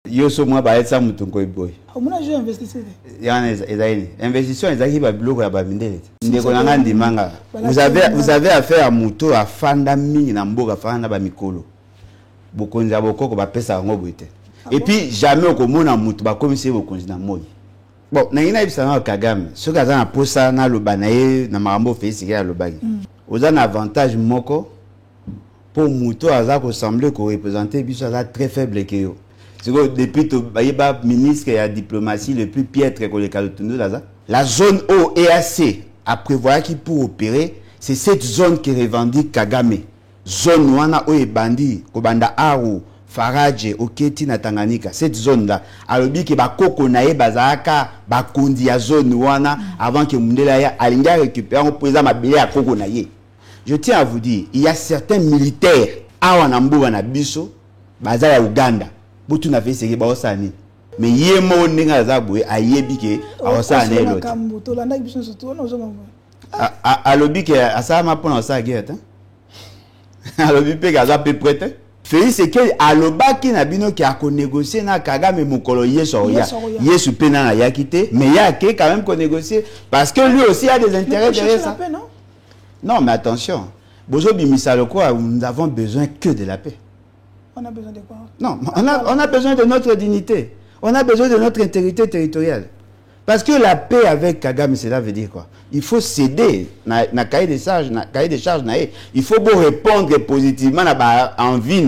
Yo so moi ba etsa mutu ko boy. Omuna je investisseur. Yana ezaini. Investisseur ezaki ba biloko ya ba mindele. Ndeko nanga ndimanga. Vous avez affaire à mutu afanda mingi na mboka fanda ba mikolo. Bokonza bokoko ba pesa ngo boite. Et puis jamais okomona mutu ba komisi bokonzi na moi. Bon, na ina ibisana Kagame. Ce kaza na posa na lobanaye na marambo fesiki ya lobagi. Oza na avantage moko pour mutu aza ko sembler ko représenter biso aza très faible que yo. Depuis le ministre de la diplomatie le plus piètre que le Kalotundo, la zone O et AC à prévoir qui pour opérer, c'est cette zone qui revendique Kagame. Zone wana o e bandi, Kobanda Aru, Faradje, Oketi na Tanganyika. Cette zone là, alors que ba koko na e bazaka, ba kundi ya zone wana avant que Mundela ya alinga récupérer on président mabele à koko na ye. Je tiens à vous dire, il y a certains militaires awa na mbuba na biso, baza ya Uganda. Boutou na fait ce qui baosani mais yemo ninga zabwe ayebi ke aosani l'autre alobi ke asama pona sa guerre alobi pe gaza pe prêter Félix c'est que alobaki na bino ki a négocier na Kagame mokolo yeso ya yesu pe na yakite mais ya ke quand même ko négocier parce que lui aussi a des intérêts derrière ça. Non mais attention bozo bimisa loko nous avons besoin que de la paix. On a besoin de quoi? Non, on a besoin de notre dignité. On a besoin de notre intégrité territoriale. Parce que la paix avec Kagame, cela veut dire quoi? Il faut céder na cahier des charges, il faut beau répondre positivement à la envie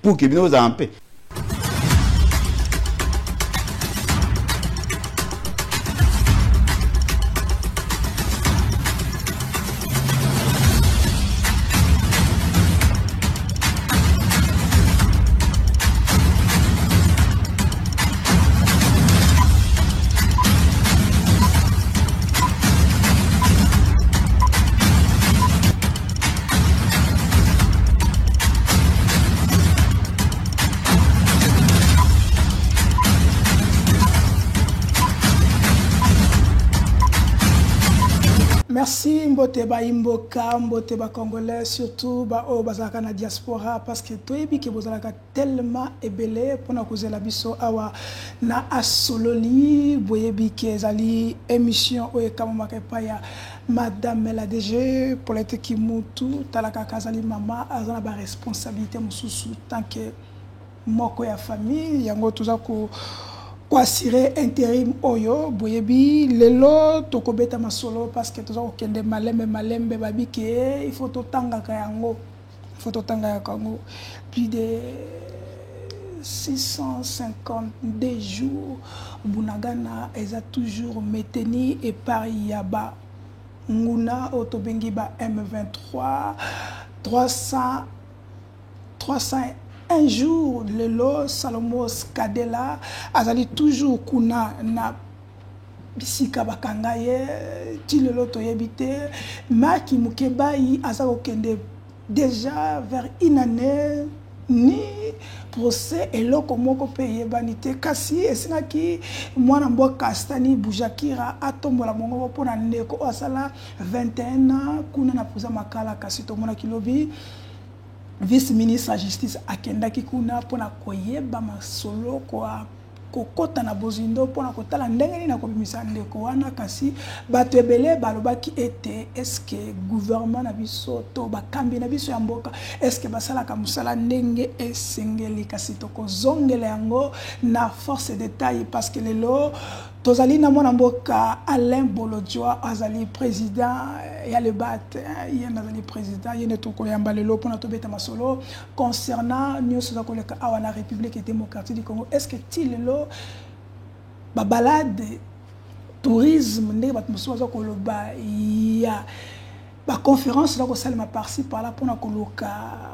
pour que nous en paix. Merci mbote ba imboka mbote ba congolais surtout ba o bazaka na diaspora parce que toyebi ke bozalaka tellement ebele pona kozela biso awa na asololi boyebi ke zali émission o ekamaka pa ya madame la DG politique mutu talaka kazali mama azana ba responsabilité mususu tant que moko ya famille yango tuzako assurer intérim oyo boyebi lelo tokobeta masolo parce que toza okende malembe babi ke il faut totanga yango plus de 652 jours bunagana eza toujours maintenu et par yaba nguna otobengi ba M23 300 un jour, Lelo Salomos Kadela azali toujours kuna na bisika bakangaye ti lelo toyebite Maki Mukebai azako kende déjà vers une année ni procès eloko moko pe yebanite kasi esingaki mwana mboka Stani Bujakira atombola mongo pona ndeko asala 21 ans kuna na poza makala kasi tomona kilobi vice-ministre de la justice akendaki kuna pona koyeba masolo kwa kokota na bozindo pona kotala ndenge ni na kobimisa ndeko wana kasi bato ebele balobaki ete eske gouvernement na biso to bakambi na biso ya mboka eske basalaka musala ndenge esengeli kasi tokozongela yango na force de taille parce que lelo tozali na mwana mboka Alain Bolodjoa azali président ya le bat yena azali président yene toko yamba lelo pona tobeta masolo concernant nyonso za koleka awa na République démocratique du Congo est-ce que tilelo ba balade tourisme ndenge bat mosusu za koloba ya ba conférence là ko salima par-ci par-là pour na koloka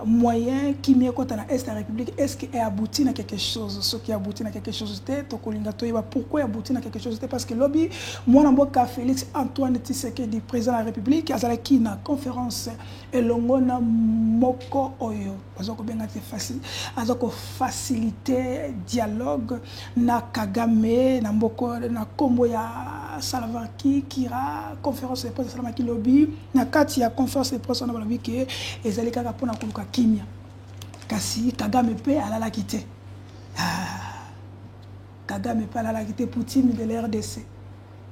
moyen qui mieux kota na est la République est-ce que est abouti na quelque chose ce qui abouti na quelque chose te to kolinga to yeba pourquoi abouti na quelque chose te parce que lobby moi na mboka Félix Antoine Tshisekedi président de la République azala ki na conférence elongo na moko oyo bazoko benga te facile azoko faciliter dialogue na Kagame na mboko na kombo ya Salvaki Kira conférence de presse Salamaki lobby na kati ya conférence de presse na balobi ke ezali kaka pona koluka kimia kasi Kagame pe alala kite Kagame pala la quitté Poutine de l'RDC.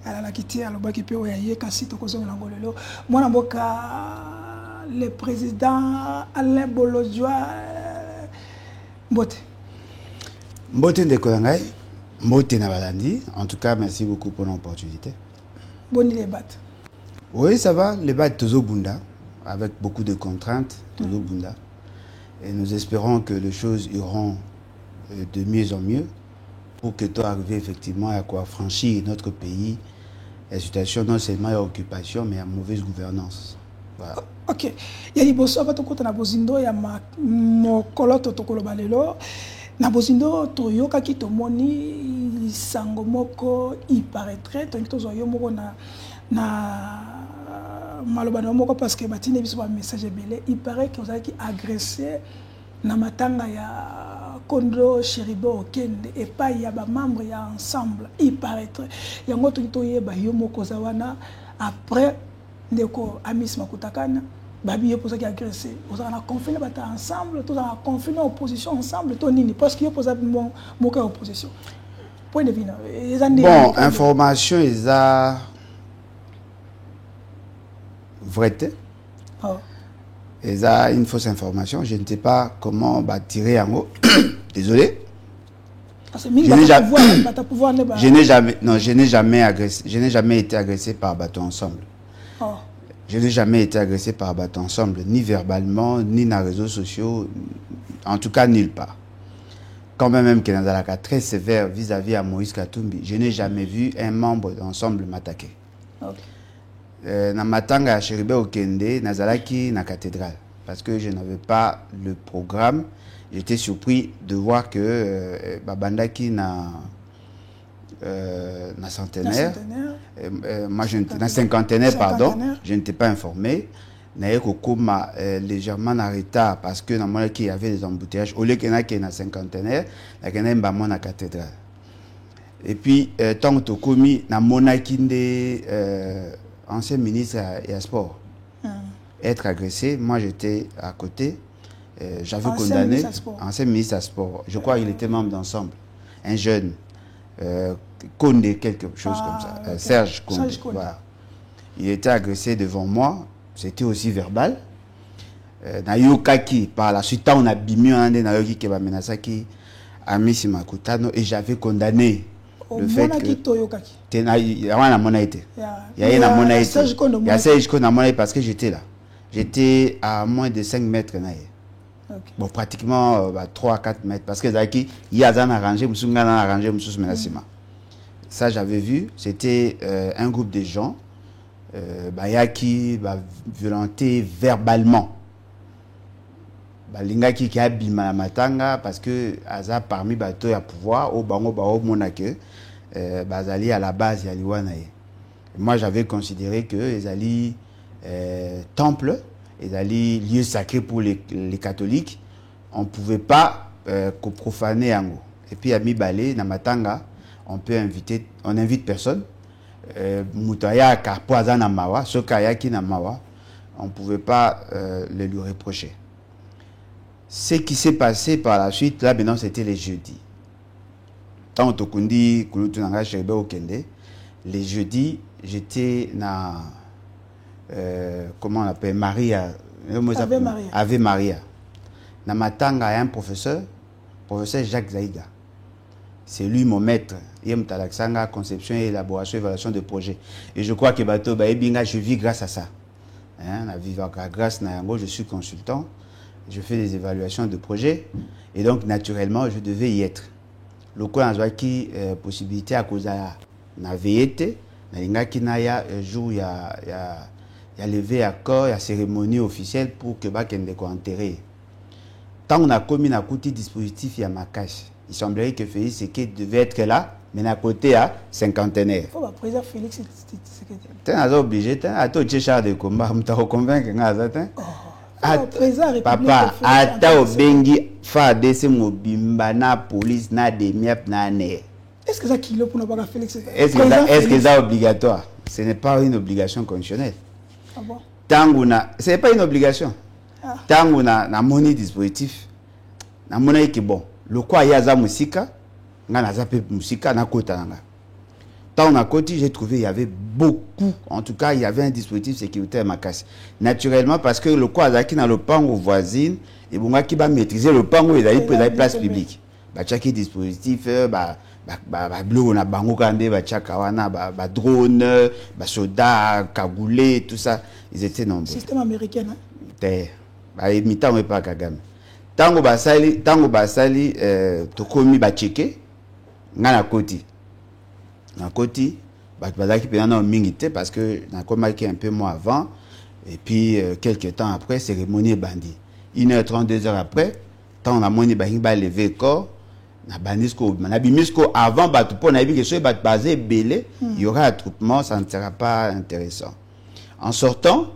Elle a quitté à l'obaki pe oyaye kasi to kozo ngolelo. Mwana mboka le président Alain Bolojwa Mbote. Mbote Ndekolangai, Mbote Nabalandi. En tout cas, merci beaucoup pour l'opportunité. Boni les battes. Oui, ça va. Les battes Tozo Bunda, avec beaucoup de contraintes, Tozo Bunda. Et nous espérons que les choses iront de mieux en mieux pour que tu arrives effectivement à quoi franchir notre pays, la situation non seulement à occupation, mais à mauvaise gouvernance. Voilà. Ok. Il y a des bosso avant tout na bozindo ya mokolo to tokolo balelo na bozindo to yoka ki to moni sango moko il paraîtrait to zo yo moko na maloba na moko parce que batine biso ba message belé il paraît que vous avez agressé na matanga ya Kondo Cheribo Okende et pas il y a ba membre ya ensemble il paraîtrait yango to yeba yo moko zawana après ndeko Amis Makutakana babi yo posa ki agressé vous avez confiné bata ensemble tous en confiné opposition ensemble to nini parce que yo posa mon cas opposition point de vue bon information isa vérité isa une fausse information je ne sais pas comment tirer en haut désolé je n'ai jamais agressé je n'ai jamais été agressé par bateau ensemble. Je n'ai jamais été agressé par Bateau Ensemble, ni verbalement, ni dans les réseaux sociaux, en tout cas nulle part. Quand même que dans la très sévère vis-à-vis à Moïse Katumbi, je n'ai jamais vu un membre d'ensemble m'attaquer. Dans Matanga à Cheribe Okende, Nazalaki, na cathédrale, parce que je n'avais pas le programme. J'étais surpris de voir que Babandaki na centenaire. Moi je n'étais na cinquantenaire pardon, je n'étais pas informé. Naye kokoma légèrement en retard parce que dans mon qui y avait des embouteillages au lieu qu'il y en a qui na cinquantenaire, la kena mbamo na cathédrale. Et puis tant que commis na monakinde ancien ministre et sport être agressé, moi j'étais à côté, j'avais condamné ancien ministre à sport. Je crois qu'il était membre d'ensemble, un jeune Condé, quelque chose comme ça. Okay. Serge Condé. Voilà. Il était agressé devant moi. C'était aussi verbal. Nayokaki, par la suite, on a bimé un des Nayoki qui va menacer qui Amis Makutano et j'avais condamné le fait que. Il y a un monaïté. Il y a un monaïté. Il y a Serge Condé parce que j'étais là. J'étais à moins de 5 mètres. Okay. Bon, pratiquement 3 à 4 mètres. Parce que Zaki, il y a un arrangé, ça j'avais vu, c'était un groupe de gens qui violenté verbalement. Lingaki qui a bimé la matanga parce que Aza parmi bateau à pouvoir, au bango bao monake, bazali à la base yaliwanaye. Moi j'avais considéré que les temple, les lieux sacrés pour les catholiques, on ne pouvait pas profaner en haut. Et puis à Mibalé, na matanga, on invite personne. Moutaya Karpoaza na mawa, Sokaya ki na mawa, on ne pouvait pas le lui reprocher. Ce qui s'est passé par la suite, là maintenant c'était les jeudis. Tant Tokundi, Kulutunanga, Cheribe Okende, les jeudis, j'étais na comment on appelle Maria, Ave Maria. Na matanga, il y a un professeur Jacques Zaïga. C'est lui mon maître. Il y a conception, élaboration, évaluation de projet. Et je crois que Bato Baebinga, je vis grâce à ça. Grâce à je suis consultant. Je fais des évaluations de projets. Et donc, naturellement, je devais y être. Le coin a possibilité à cause de la veillée. Un jour, il y a levé à corps, il y a cérémonie officielle pour que Bakende soit enterré. Tant on a commis un petit dispositif, il y a ma cache. Il semblerait que Félix Tshisekedi devait être là, mais à côté à cinquantenaire. Il faut que le président Félix Tshisekedi. Tu es obligé, tu es char de combat, tu es convaincu. Papa, ata obengi FARDC mobimba na police na demiap na ne. Est-ce que ça kilo pour ne pas Félix? Est-ce que c'est obligatoire? Ce n'est pas une obligation conditionnelle. Ah bon? Tanguna, ce n'est pas une obligation. Tanguna na moni dispositif. Na mona ki bon. Le quoi yaza musika nga na zape musika na kota nanga. Tant à côté, j'ai trouvé il y avait beaucoup, en tout cas, il y avait un dispositif sécuritaire makasi. Naturellement, parce que le quoi qui dans le pango voisine, et bon, qui va maîtriser le pango, il a la place publique. Bah, chaque dispositif, bleu, on a bango kande, chakawana, drone, soda, kagoulé, tout ça, ils étaient nombreux. Système américain, hein? Imitant, mais pas Kagame. Tango basali, tokomi ba checké, ngana koti. Na koti, bazaki pendant mingité parce que na komaki un peu moins avant, et puis quelques temps après, cérémonie bandit. 1h30, 2h après, tant on a moni ba lever corps, na bandisco, na bimisco avant batupo na bi que soit basé belé, il y aura attroupement, ça ne sera pas intéressant. En sortant,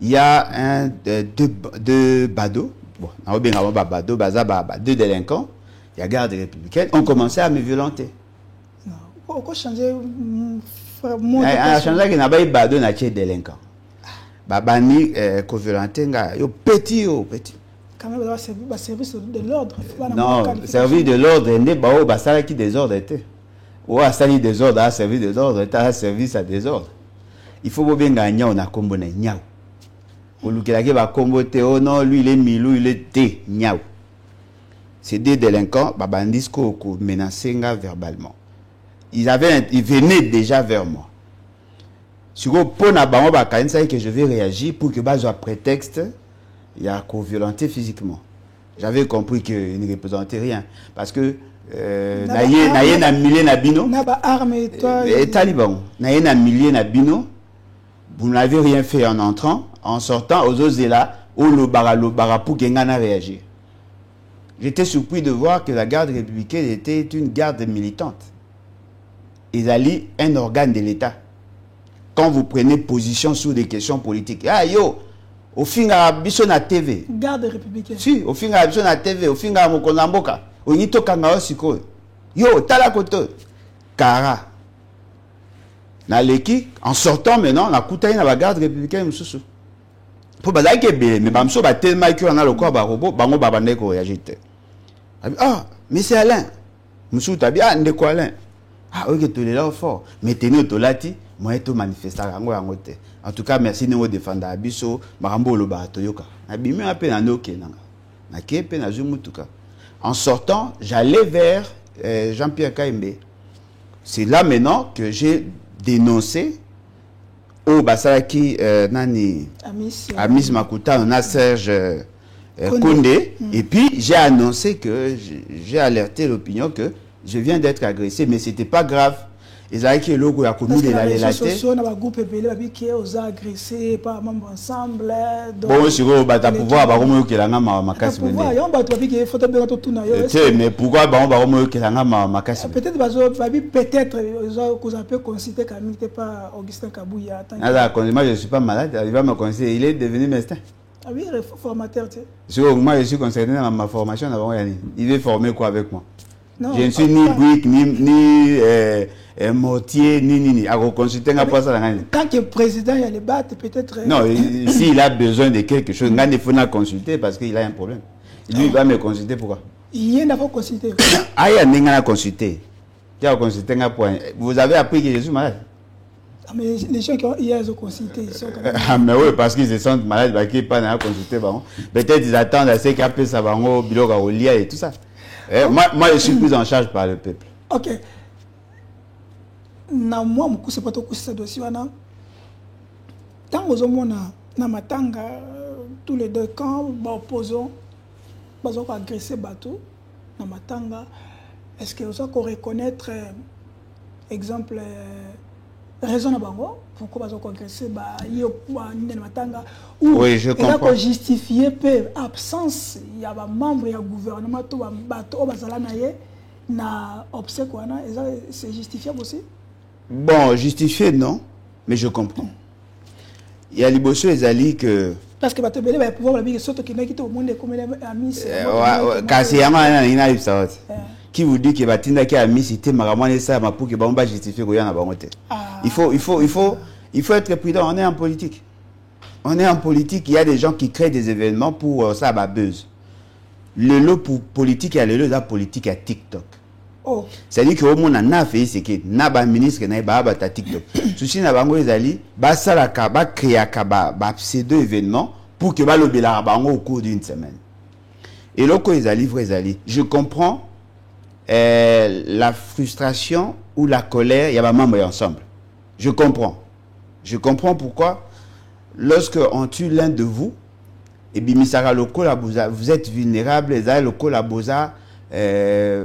il y a deux badauds. Bon, deux délinquants, il y a garde républicaine, ont commencé à me violenter. Pourquoi changer on a changé qu'il n'y a pas eu badauds na chez délinquants. Babani co-violenté, yo petit. Quand même, service de l'ordre. Non, service de l'ordre, n'est pas ça qui désordre était. Ou à salir des ordres, à service des ordres, à service à désordre. Il faut bien gagner, on a combo na niao. Oh non, lui il est milou, il est té, niao. Ces deux délinquants, babandisco menacé verbalement. Ils venaient déjà vers moi. Sur le point que je vais réagir pour que base prétexte, il y a co-violenté physiquement. J'avais compris qu'il ne représentait rien parce que naye na millier na bino. Naba arme et toi. Taliban, naye na millier na bino. Vous n'avez rien fait en entrant, en sortant aux autres là, au lobara pour que Ngana réagisse. J'étais surpris de voir que la garde républicaine était une garde militante. Ils allaient un organe de l'État. Quand vous prenez position sur des questions politiques, ah yo, au fin de la TV. Garde républicaine. Si, au fin de la TV, au fin de la Mokonamboka, au Nito Kangao Siko. Yo, Talakoto, Kara. En sortant maintenant, la coutaille dans la garde républicaine, pour que mais bamso ba tellement que on a le corps ba robot, bango babande ko réagir. Ah, mais c'est Alain. Monsieur tabi ah ndeko Alain. Ah OK, tu es là fort. Mais tenez to lati, moi to manifester yango yango te. En tout cas, merci de nous défendre abiso, marambo lo ba toyoka. Abimi ape na noke nanga. Na kepe na zumutuka. En sortant, j'allais vers Jean-Pierre Kaimbe. C'est là maintenant que j'ai dénoncé au Basaraki Nani Amis Makuta, on a Serge Kondé. Et puis j'ai annoncé que j'ai alerté l'opinion que je viens d'être agressé, mais c'était pas grave. Ils avaient que logo a commis de la réalité. Agressé par membres ensemble. Bon, si vous avez pouvoir, mais pourquoi peut-être vous avez considéré qu'il n'était pas Augustin Kabouya. Moi je ne suis pas malade, il va me conseiller, il est devenu médecin. Ah oui, formateur. Moi je suis concerné dans ma formation avant. Il veut former quoi avec moi? Non, je ne suis ni brique, ni mortier, ni. Tant que président, il y a les battes, peut-être. Non, s'il a besoin de quelque chose, il faut la consulter parce qu'il a un problème. Lui, il va me consulter pourquoi? Il y en a pas consulté. Ah, il y a consulté. Vous avez appris que je suis malade. Ah, mais les gens qui ont hier ont consulté, ils sont quand même... Ah, mais oui, parce qu'ils se sentent malades, ils ne peuvent pas consulter. Peut-être qu'ils attendent à ce qu'ils appellent ça, et tout ça. Moi, je suis pris en charge par le peuple. Ok. Moi, je ne sais pas ce dossier. Tant que je matanga, tous les deux camps, opposants, ils ont agressé bateau. Matanga, est-ce que vous avez reconnaître, exemple, raison pourquoi ils ont agressé Matanga? Oui, je comprends. Pour justifier l'absence, il y a des membres du gouvernement qui na obsèque, c'est justifiable aussi? Bon, justifié non, mais je comprends. Il y a les bosseux et ali que... Parce que tu vas pouvoir dire que ce qui est au monde comme amis. Qui vous dit que Batinda qui a mis cité Maramane ça pour que Bamba justifie qu'il y a un il faut être prudent. On est en politique. On est en politique. Il y a des gens qui créent des événements pour ça buzz. Le lot pour politique, il y a le lot de la politique à TikTok. Oh. C'est-à-dire que au monde na fait ce que na ba ministre na ba ba TikTok. Souci na bango ezali ba sala ka ba créer ka ba pseudo événement pour que ba lobela bango au cours d'une semaine. Et loko ezali vrai ezali. Je comprends la frustration ou la colère, il y a ba membres ensemble. Je comprends. Je comprends pourquoi lorsque on tue l'un de vous et bimisara loko la vous êtes vulnérable et ça loko la boza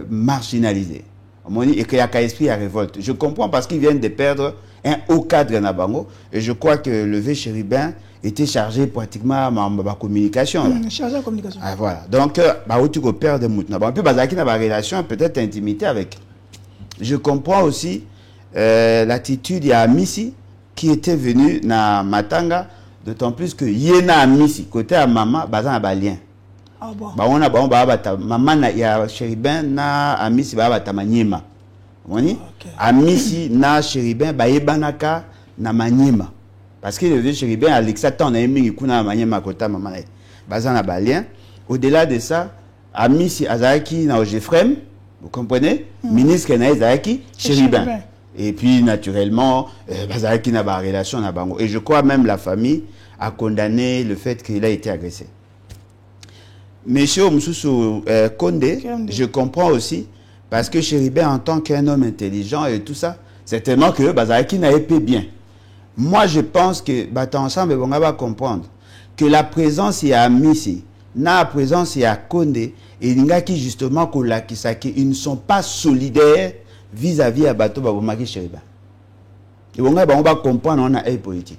marginalisé. Et qu'il y a qu'un esprit à révolte. Je comprends parce qu'ils viennent de perdre un haut cadre na bango et je crois que le vieux chérubin était chargé pratiquement de la communication. Chargé de la communication. Ah, voilà. Donc, tu peux perdre mout. Puis, bazaki na ba relation peut-être intimité avec. Je comprends aussi l'attitude de Amisi qui était venu na Matanga, d'autant plus que yena Amisi côté à maman bazan ba lien. Ah bon. Ba on a ba bata maman na ya chérubin na Amisi ba bata manyema. Moni? Amisi na chérubin ba yebanaka na manyema. Parce que le vieux chérubin Alexa ton a aimé kuna manyema kota maman na bazan na ba lien. Au-delà de ça, Amisi azaki na Ojefrem, vous comprenez? Ministre na azaki chérubin. Et puis naturellement bazaki na ba relation na bango. Et je crois même la famille a condamné le fait qu'il a été agressé. Monsieur Moussoussou Condé, je comprends aussi, parce que Chéribin, en tant qu'un homme intelligent et tout ça, certainement que Bazaki n'a pas bien. Moi, je pense que, ensemble, on va comprendre que la présence il y a Amisi, la présence il y a Condé, et il y a qui justement, ils ne sont pas solidaires vis-à-vis à Bato Babomaki Chéribin. Et on va comprendre, on a un politique.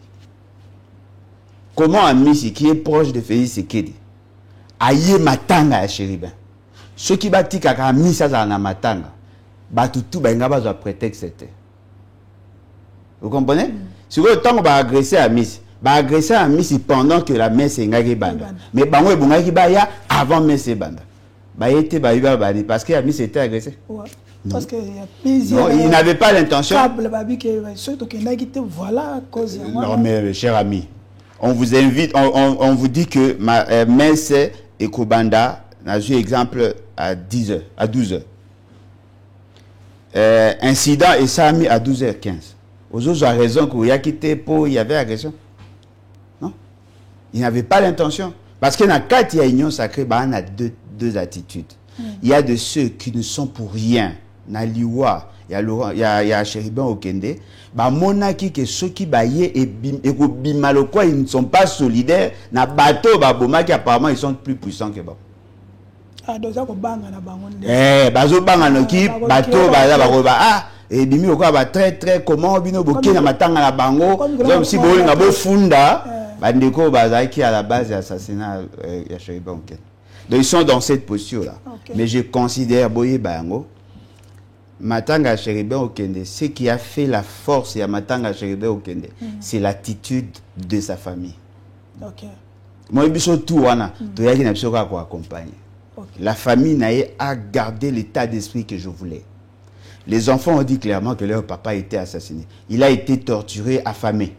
Comment Amisi, qui est proche de Félix Sekedi, aye matanga ya chérubin. Ceux qui bâtit kaka misa za na matanga, batutu ba ngaba za prétexte. Vous comprenez? Si vous temps ba agresser à Miss, ba agresser à Miss pendant que la messe ngaki banda. Mais bango ebungaki ba ya avant messe banda. Ba été ba yuba ba parce que Miss était agressé. Ouais. Parce que il y a plusieurs. Non, il n'avait pas l'intention. Voilà cause. Non mais cher ami, on vous invite, on vous dit que ma messe et Kobanda, n'a eu exemple à 10h, à 12h. Incident et ça a mis à 12h15. Aux autres, a raison qu'il y a quitté pour il y avait agression. Non? Il n'avait pas l'intention. Parce que dans 4, il y a union sacrée, bah, on a deux attitudes. Il y a de ceux qui ne sont pour rien. Naliwa, il y a Chéribin Okende. Bah, monaki que ceux qui baillent et bimalokwa, ils ne sont pas solidaires. Na bateau, bah, bomaki, apparemment, ils sont plus puissants que bah. Ah, donc ça, banga na bango. Bazo banga no ki, bateau, et bimi okwa ba très comment bino boké na matanga na bango. Comme si boli na bo funda, bandeko bazaki à la base de l'assassinat ya Chéribin Okende. Donc ils sont dans cette posture là. Mais je considère boye bango. Matanga Chéribin Okende, ce qui a fait la force de Matanga Chéribin Okende, c'est l'attitude de sa famille. Moi, je suis tout accompagner. La famille a gardé l'état d'esprit que je voulais. Les enfants ont dit clairement que leur papa a été assassiné. Il a été torturé, affamé.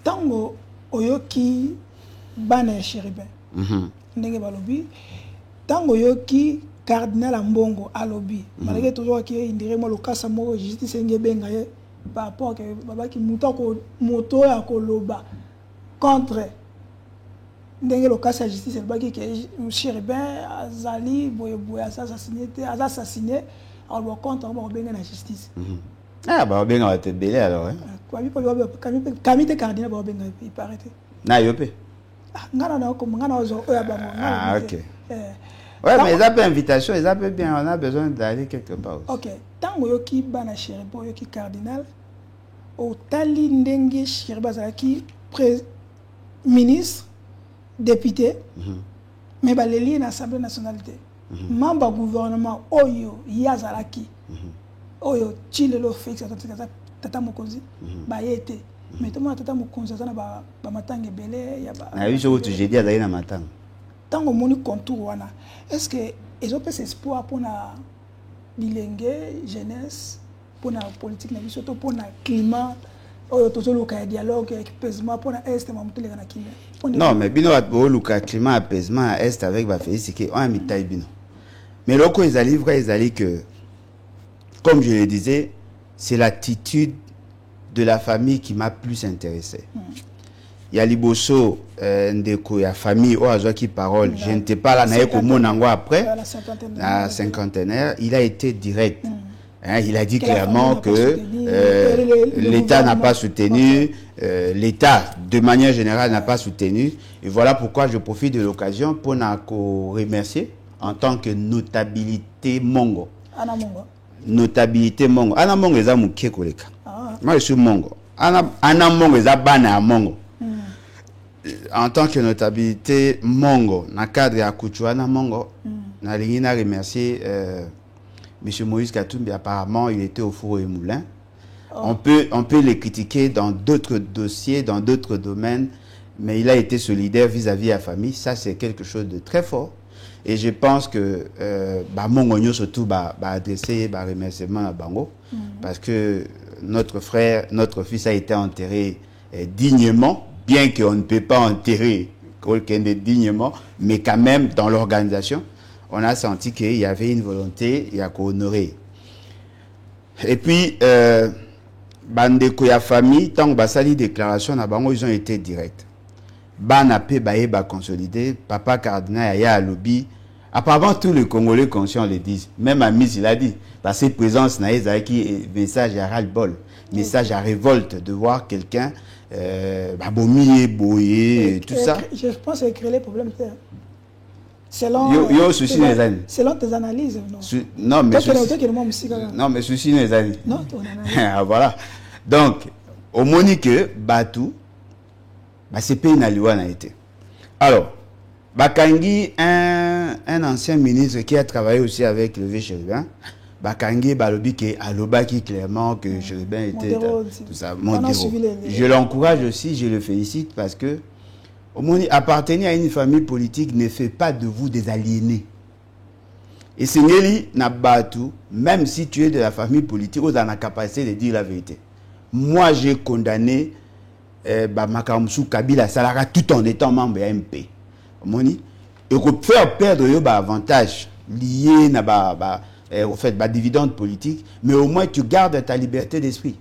Tango oyoki bana Chéribin. Ndenge balobi tango yoki cardinal Mbongo alobi malgré toujours que indire mo lokasa mo justice ngebenga ye par rapport que baba ki moto ya koloba contre ndenge lokasa justice baki que Chéribin azali boye assassiné alors contre mo benga na justice. Ah bah benga va te belé alors hein. Kamite cardinal ba benga il paraît. Na yopé. Ah, ok. Ouais, mais ils ont pas invitation, ils ont bien, on a besoin d'aller quelque part aussi. Ok. Tant que yoki bana Chéribin, yoki cardinal, au tali ndenge Chéribin zaki ministre, député, mais ba les liens l'Assemblée nationale, membre gouvernement, oyo yazalaki, oyo chile lo fixe, tata mokonzi, ba yete. Mais tout le monde a dit que matanga belé ya ba. Ah oui, je vous j'ai dit à na matanga. Tant que moni contour wana, est-ce que ils ont pas espoir pour la bilingue jeunesse, pour la politique na surtout pour le climat dialogue apaisement pour l'Est. Non, mais bino le climat apaisement à Est avec Félix qui on a mis taille bino. Mais lorsque ils allaient que, comme je le disais, c'est l'attitude de la famille qui m'a plus intéressé. Il y a Liboso, Ndeko, il y a famille, qui parole. Je n'étais pas là, naïe comme mon après, la cinquantenaire, il a été direct. Hein, il a dit clairement que l'État n'a pas soutenu, l'État de manière générale n'a pas soutenu. Et voilà pourquoi je profite de l'occasion pour nous remercier en tant que notabilité Mongo. Notabilité Mongo. Ana Mongo est à Mouké Koleka. Moi je suis Mongo. Ana Mongo est à Bana Mongo. En tant que notabilité Mongo, dans le cadre de Kouchouana Mongo, nous avons remercié M. Moïse Katumbi. Apparemment, il était au four et moulin. On peut les critiquer dans d'autres dossiers, dans d'autres domaines, mais il a été solidaire vis-à-vis de la famille. Ça, c'est quelque chose de très fort. Et je pense que Mongo surtout adresser un remerciement à Bango, parce que notre frère, notre fils a été enterré dignement, bien qu'on ne peut pas enterrer quelqu'un de dignement, mais quand même dans l'organisation, on a senti qu'il y avait une volonté, il y a qu'à honorer. Et puis, Bandeko ya famille, tant que Basali déclaration, ils ont été directs. Banapé Baeba consolidé, Papa Cardinal Yaya Alobi. Apparemment, tous les Congolais conscients le disent. Même Amis, il a dit. Parce que présence, qui message à ras-le-bol, message à révolte de voir quelqu'un bomier, boyer, tout ça. Je pense que créer les problèmes. Selon tes analyses, non. Non, mais ceci les amis. Non, ton analyse. Voilà. Donc, au Monique, Batou, c'est pas une aliouane a été. Alors, Bakangi, un ancien ministre qui a travaillé aussi avec le Chérubin, Bakangi, Balobi, qui Alobaki clairement que Chérubin était tout ça. Je l'encourage aussi, je le félicite parce que appartenir à une famille politique ne fait pas de vous des aliénés. Et Sengeli n'a battu, même si tu es de la famille politique, vous avez la capacité de dire la vérité. Moi, j'ai condamné Makamsou Kabila Salara tout en étant membre de MP. Et qu'on faire perdre les avantages liés au fait dividende politique, mais au moins tu gardes ta liberté d'esprit.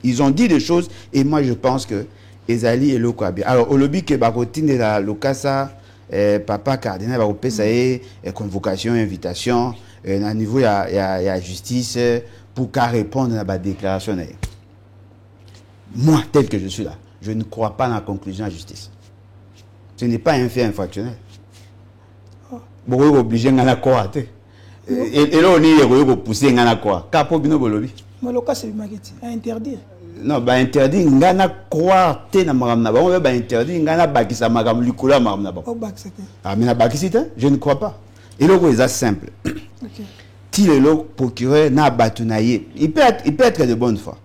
Ils ont dit des choses et moi je pense que Ezali et Loko bien. Alors au lobby que Bakotine la Lokasa Papa Cardinal va opérer convocation, invitation, à niveau il y a justice pour qu'à répondre à la déclaration. Moi tel que je suis là, je ne crois pas dans la conclusion à justice. Ce n'est pas un fait infractionnel. Beaucoup obligé à la croire. Et là on est poussé à la croire. Capo bino bolobi. Mais le cas c'est interdire. Non, bah interdit ngana croire te na maramna ba on va interdit ngana bakisa magam likula maramna ba. Ah mais na bakisite, je ne crois pas. Et là c'est simple. OK. Si le procureur n'a batunaye, il peut être de bonne foi.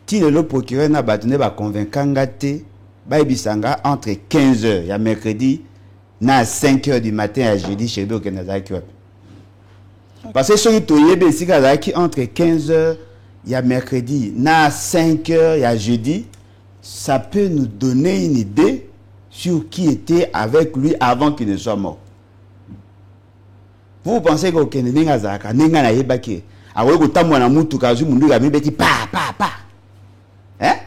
Si le procureur n'a batuné ba convaincre ngate ba ibisanga entre 15h il y a mercredi na 5h du matin à jeudi chez Boko Nazaki. Parce que celui to yebe sika qui entre 15h il y a mercredi, na 5h, il y a jeudi, ça peut nous donner une idée sur qui était avec lui avant qu'il ne soit mort. Vous pensez que vous avez un nenga na yebaki, awe ko tamwa na mutu kazu mundu ga mibeti pa. Hein?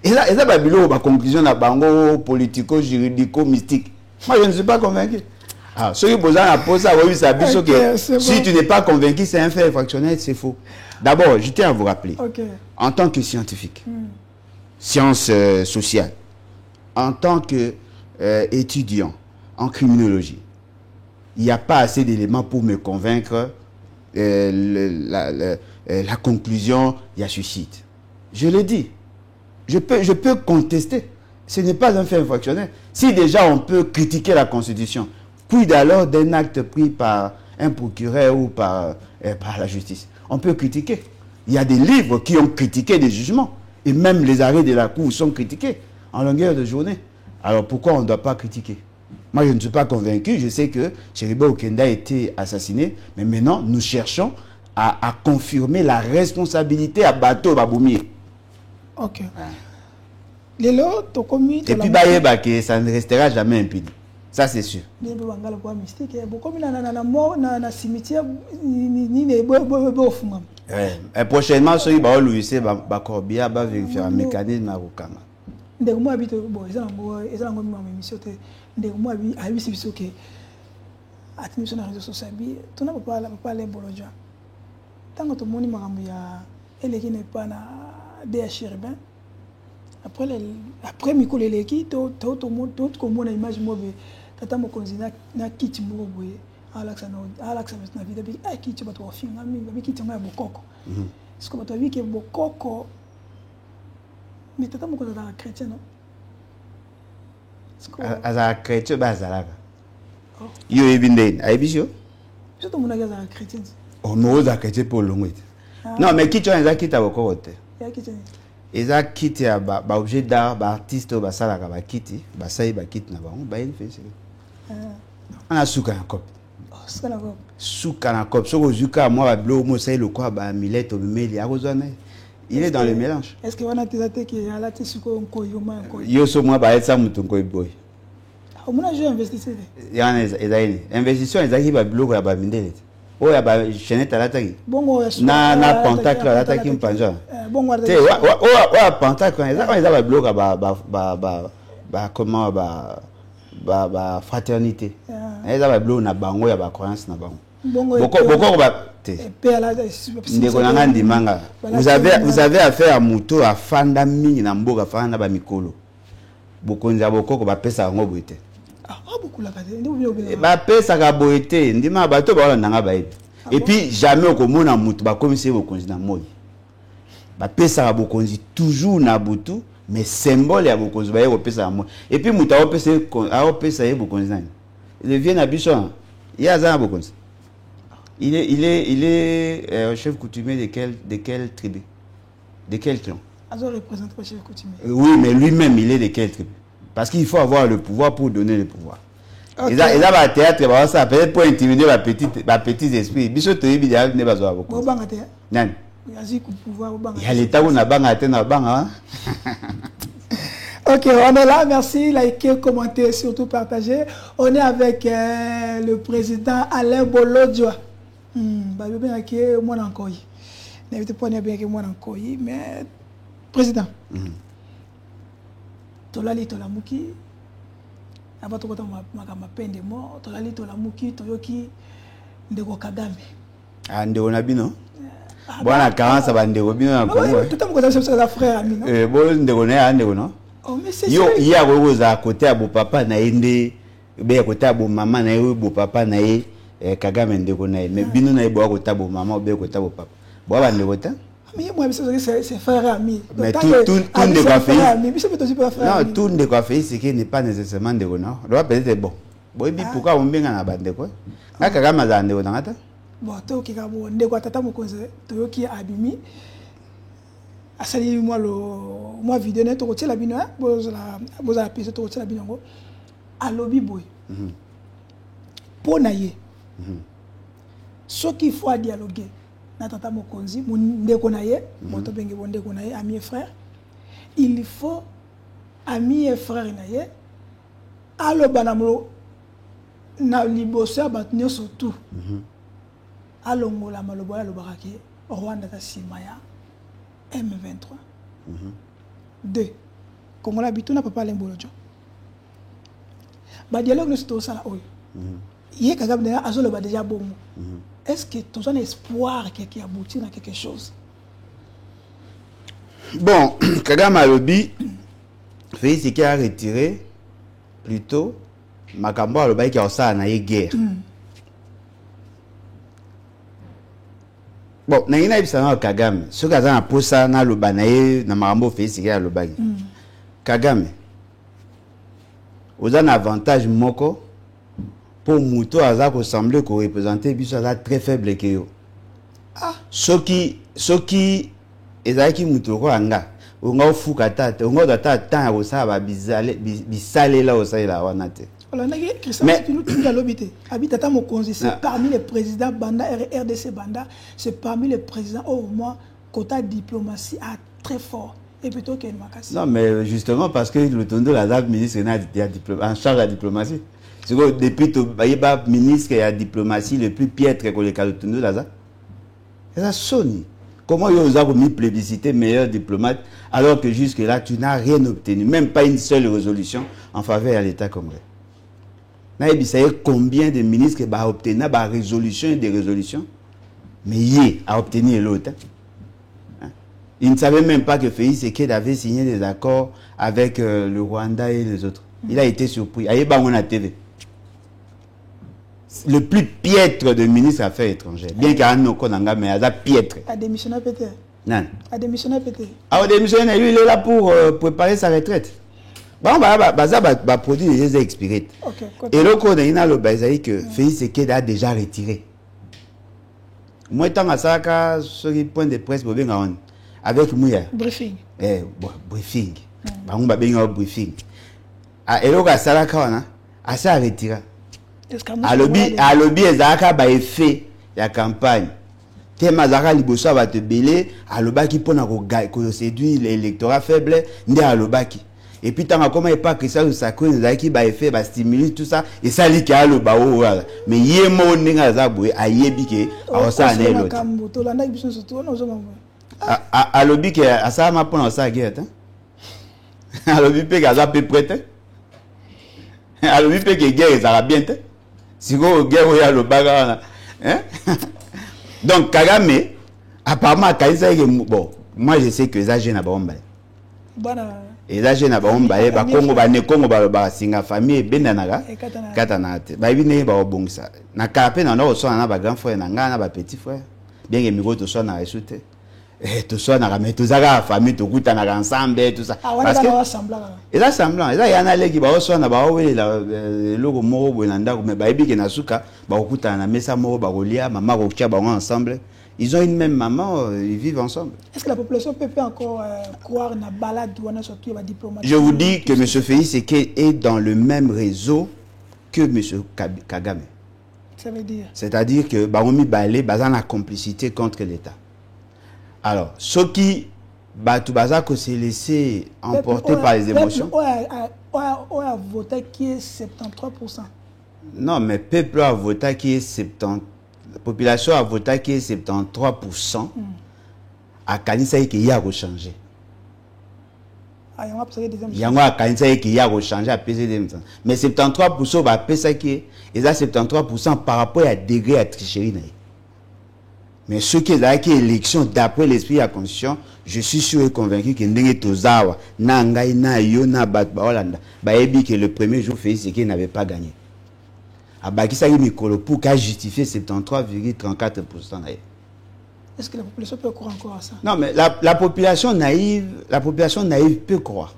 Et là babilo ba conclusion na bango politico juridico mystique. Moi je ne suis pas convaincu. Ah, ceux qui posent la pose, oui, ça que si tu n'es pas convaincu, c'est un fait infractionnel, c'est faux. D'abord, je tiens à vous rappeler, en tant que scientifique, sciences sociales, en tant qu'étudiant en criminologie, il n'y a pas assez d'éléments pour me convaincre la conclusion, il y a suicide. Je le dis. Je peux contester. Ce n'est pas un fait infractionnel. Si déjà on peut critiquer la Constitution, puis alors d'un acte pris par un procureur ou par la justice, on peut critiquer. Il y a des livres qui ont critiqué des jugements. Et même les arrêts de la Cour sont critiqués en longueur de journée. Alors pourquoi on ne doit pas critiquer? Moi, je ne suis pas convaincu. Je sais que Chériba Okenda a été assassiné. Mais maintenant, nous cherchons à confirmer la responsabilité à bateau baboumier. Ok. Lelo to commis. Et puis bah que ça ne restera jamais impuni. Ça c'est sûr. Ni bangala kwa mystique bo comme na mort na cimetière ni bo fuma. Et prochainement ceux qui ba louer ba corbia ba vérifier un mécanisme à Rukama. Ndeko mo habite bo ezala ngo mi émission te ndeko mo abi biso ke attention na réseaux sociaux bi tuna papa le boloja. Tango to moni makambo ya eleki ne pa na DH urbain. Après mikolo eleki to komona image mobe tata mokonzi na kiti moko boye alaxa na vida bi kiti bato wafinga mingi ba kiti ngaya bokoko siko bato bi ke bokoko mais tata mokonzi na chrétien non siko aza chrétien ba zalaka yo ebinde aibisho surtout mona gaza chrétien on oza chrétien pour longwete non mais kiti on za kita bokoko te ya kiti eza kiti ya ba objet d'art ba artiste ba salaka ba kiti ba sai ba kiti na bango ba une fesse ana suka na cop suka na cop soko zuka moi ba blo mo sai le quoi ba millet au meli a rozana il est dans le mélange. Est-ce que on a tes qui a la tisuko nko yoma nko yo so moi ba etsa mutu nko boy on a joué investisseur yana ezaini investisseur ezaki ba biloko ya ba mindele oya ba cheneta lataki bongo na pentacle lataki mpanja bongo te wa pentacle eza ba bloka ba comment ba fraternité eza ba bloka na bango ya ba croyance na bango boko ba te ndeko nanga ndimanga vous avez affaire à muto afanda mingi na mboka fanda ba mikolo bokonza bokoko ba pesa ngo boite ba pesa ka boite ndima bato ba nanga ba et puis jamais okomona mutu ba komisi bokonzi na moi ba pesa ka bokonzi toujours na butu mais symbole ya bokonzi ba yeko pesa moi et puis mutu a pesa ye bokonzi nani il vient na biso ya za bokonzi il est chef coutumier de quelle tribu de quel clan azo représente le chef coutumier oui mais lui-même il est de quelle tribu parce qu'il faut avoir le pouvoir pour donner le pouvoir. Okay. Et là, va théâtre, ça peut-être pour intimider la petite esprit. Biso to yebi dia ne bazo aboko. Bo banga te. Nani? Yazi ku pouvoir banga. Il y a l'état où na banga te na banga. Ok, on est là, merci, likez, commentez, surtout partagez. On est avec le président Alain Bolodjoa. Bah bien que moi encore. N'évitez pas bien que moi encore, mais président. Tolali tolamuki abato kota makama pende mo tolali tolamuki toyoki ndeko Kagame ndeko na bino bwana kaanza ba ndeko bino na Kongo tout amuko za frère ami no bo ndeko na ndeko no oh mais c'est yo ya ko za côté abo papa na ende be côté abo mama na yo bo papa na ye Kagame ndeko na mais bino na bo côté abo mama be côté abo papa bo ba ndeko ta mais moi c'est frère ami mais tout de quoi faire non tout de quoi faire c'est qu'il n'est pas nécessairement de non doit peut-être bon boyebi pourquoi on benga na bande quoi ngaka kama za ndeko ngata bon to kika bo ndeko tata mokonze toyoki abimi asali moi vidéo net to la bino boza pese to la bino ngo alobi boy pona ye ce qu'il faut dialoguer tata mokonzi ndeko na ye moto benge ndeko na ye ami et frère il faut ami et frère na ye aloba na mo na liboso ba nyoso tout alongola malobo ya lobaka ke Rwanda ta simaya M23 2 kongola bituna papa lembolojo ba dialogue no sto sala oyo ye Kagame na azoloba déjà bongo. Est-ce que tu as un espoir qui aboutit à quelque chose? Bon, Kagame a lobby, Félix qui a retiré plutôt Makambo a lobby qui a ça na guerre. Bon, na ina ibisa Kagame, ce que ça a posé na lobby na Makambo Félix qui a lobby. Kagame, vous avez un avantage moko. Pour Mouto Aza ressemble qu'on représenter biso Aza très faible que yo. Ce qui ezaki Mouto ko anga onga fuka tata onga data temps ko sa ba bizale bisale la osala wana te. C'est parmi les présidents Banda, RDC Banda, c'est parmi les présidents au moins côté diplomatie à très fort. Et plutôt qu'il y a une vacation. Non, mais justement parce que le Tondo, la ministre en charge de la diplomatie. C'est que depuis le ministre de la diplomatie le plus piètre que le Tondo, là, ça sonne. Comment ils ont mis plébiscité meilleur diplomate alors que jusque-là, tu n'as rien obtenu, même pas une seule résolution en faveur de l'État congolais. Vous savez combien de ministres ont obtenu des résolutions et des résolutions? Mais il a obtenu l'autre. Il ne savait même pas que Félix Tshisekedi avait signé des accords avec le Rwanda et les autres. Il a été surpris. Il y a la TV. Le plus piètre de ministre des Affaires étrangères. Bien qu'il y ait un Konanga, mais il a piètre. A démissionné peut-être. Non. A démissionné peut-être. A démissionné, lui, il est là pour préparer sa retraite. Bon, bah, produit les expirés. Et le code, il a le bazaï que Félix Tshisekedi a déjà retiré. Moi, tant à ça, sur le point de presse, avec Mouya. Briefing. Briefing. On va bien briefing. Et le gars, ça là, a ça retiré. À lobby, ezaka ba effet la campagne. Tema zaka liboso ba te belé, à lobaki pona ko séduire l'électorat faible, ndé à lobaki. Et puis tant comment pas que ça ko ezaki ba effet ba stimuler tout ça et ça li ka loba o wala. Mais yemo ndinga za boye ayebi ke awasa na elot. À lobby ke asa ma pona sa guerre. À lobby pe ga za pe prête. À lobby pe ke guerre ça va bien. Si vous avez le bagarre, donc Kagame, apparemment, bon, moi je sais que les agents n'ont pas de les agents n'ont pas de Congo, Congo, Singa famille, Benanaga, Katanate, Babine, Babongsa. Na Kapé, on a aussi un grand frère, un petit frère, bien que Migo, tout ça, n'a résulté. Tout ça, n'a jamais tout ça, la famille, tout goût, n'a ensemble, tout ça. Parce que et là, semblant, et là, il y en a qui va aussi en avoir le logo moro, Benanda, mais Baby qui n'a souka, Bakuta, na Mesa moro, Barolia, Maman Rokia, ensemble. Ils ont une même maman, ils vivent ensemble. Est-ce que la population peut encore croire dans la balade douane surtout la diplomatie? Je vous dis que M. Félix est dans le même réseau que M. Kagame. Ça veut dire? C'est-à-dire que Baromi Balé, basant la complicité contre l'État. Alors, ceux qui s'est laissé emporter par les émotions. On a voté qui est 73%. Non, mais le peuple a voté qui est 70%. La population a voté qui est 73%. À Kanisa, il y a changé. Il y a Kanisa qui a changé à PCD. Mais 73% va PSA qui est. Et ça, 73% par rapport à degré à tricherie. Mais ce qui est là, qui est élection d'après l'esprit de la Constitution, je suis sûr et convaincu que Ndenge Tozawa, Nangai, Na Yo, Na Batba Hollanda, Baebi que le premier jour Félix Tshisekedi n'avait pas gagné. Abakisa Mikolo pour qu'a justifié 73,34%. Est-ce que la population peut croire encore à ça? Non, mais la population naïve peut croire.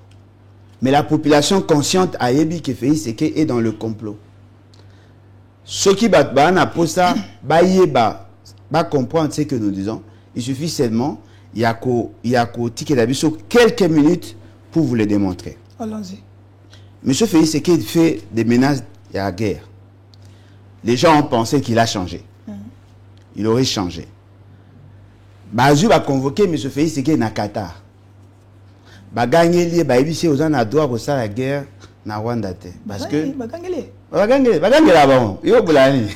Mais la population consciente a Yebi que Félix Tshisekedi est dans le complot. Ceux qui battent pour ça, comprendre ce que nous disons. Il suffit seulement, il y a quelques minutes pour vous le démontrer. Allons-y. Monsieur Félix Tshisekedi fait des menaces de la guerre. Les gens ont pensé qu'il a changé. Il aurait changé. Bazou va convoquer M. Félix Tshisekedi na Qatar. Bagangeli, Baibisi aux gens à droit pour ça la guerre na Rwanda. Parce que Bagangeli là-bas. Yo Boulani.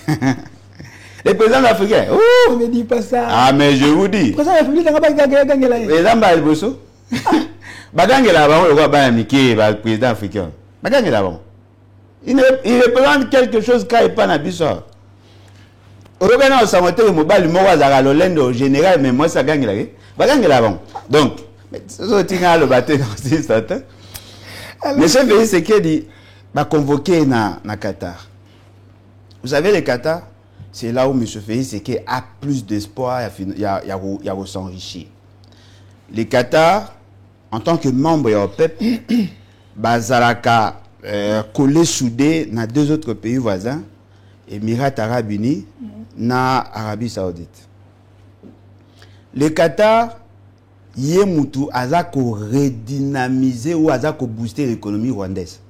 Les présidents africains. Ne me dis pas ça. Ah, mais je vous dis. Le président de la République n'a pas gagné là. Les gens le bosso. Bagangeli là-bas, on le voit bien Mickey, le président africain. Bagangeli là-bas. Il représente quelque chose quand il parle à Bissau. Au Rwanda, on s'en va au mobile, au général, mais moi ça gagne là. Bagangeli là-bas. Donc, c'est ce qui a le battu dans ce certain. Monsieur Félix Tshisekedi va convoquer na Qatar. Vous savez, le Qatar, c'est là où M. Félix Tshisekedi a plus d'espoir il y a s'enrichir. Le Qatar, en tant que membre du peuple, Bazalaka collé soudé dans deux autres pays voisins, Émirats Arabes Unis, na Arabie Saoudite. Le Qatar, Yemutu azako redynamiser ou azako booster l'économie rwandaise.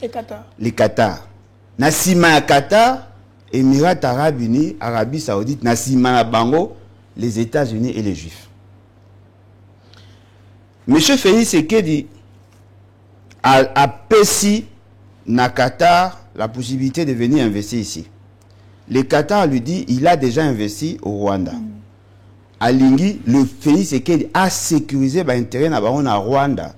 Le Qatar. Le Qatar. Na sima ya Qatar, Émirats Arabes Unis, Arabie Saoudite, na sima na bango, les États-Unis et les Juifs. Monsieur Félix Sekedi a pessi na Qatar la possibilité de venir investir ici. Le Qatar lui dit il a déjà investi au Rwanda. Alingi, le Félix Sekedi a sécurisé l'intérêt na Rwanda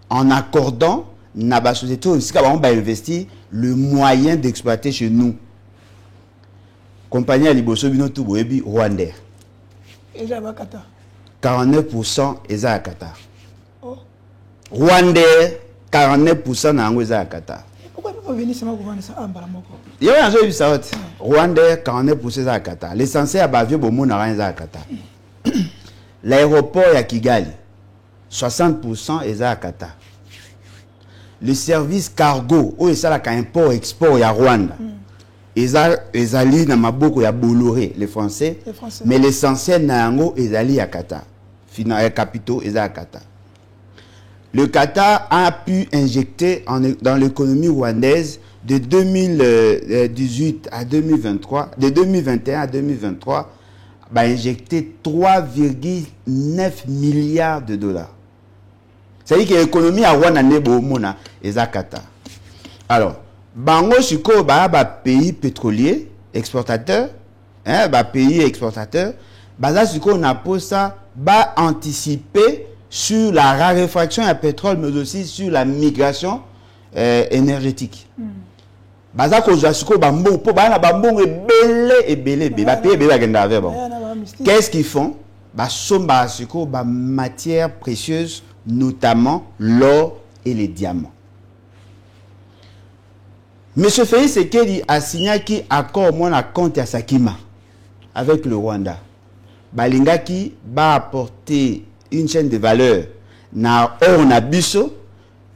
en accordant na ba société aussi ka ba investir le moyen d'exploiter chez nous. Compagnie à Liboso bino tout boyebi Rwandais. Et j'ai à Qatar. 49% eza à Qatar. Oh. Rwandais 49% na ngo eza à Qatar. Pourquoi il peut venir seulement pour vendre ça à Mbalamoko? Yo na zo bisa hot. Rwandais 49% eza à Qatar. L'essentiel à bavio bomo na eza à Qatar. L'aéroport ya Kigali 60% eza à Qatar. Le service cargo où ça la import export ya Rwanda. Ezali na maboko ya Bolloré les Français. Mais l'essentiel na yango ezali ya Qatar. Final capitaux eza à Qatar. Le Qatar a pu injecter dans l'économie rwandaise de 2018 à 2023, de 2021 à 2023, a injecté 3,9 milliards de dollars. C'est-à-dire que l'économie à Rwanda est à Qatar. Alors, bango siko ba pays pétrolier exportateur, pays exportateur, baza siko na posa ba anticiper sur la raréfaction du pétrole, mais aussi sur la migration énergétique. Baza ko jasiko bambo po ba na bambo belé ba pays belé agenda avec bon. Qu'est-ce qu'ils font? Ba somba siko ba matières précieuses, notamment l'or et les diamants. Monsieur Félix Sekedi a signé qui accord mon compte à Sakima avec le Rwanda. Balingaki va apporter une chaîne de valeur na or na biso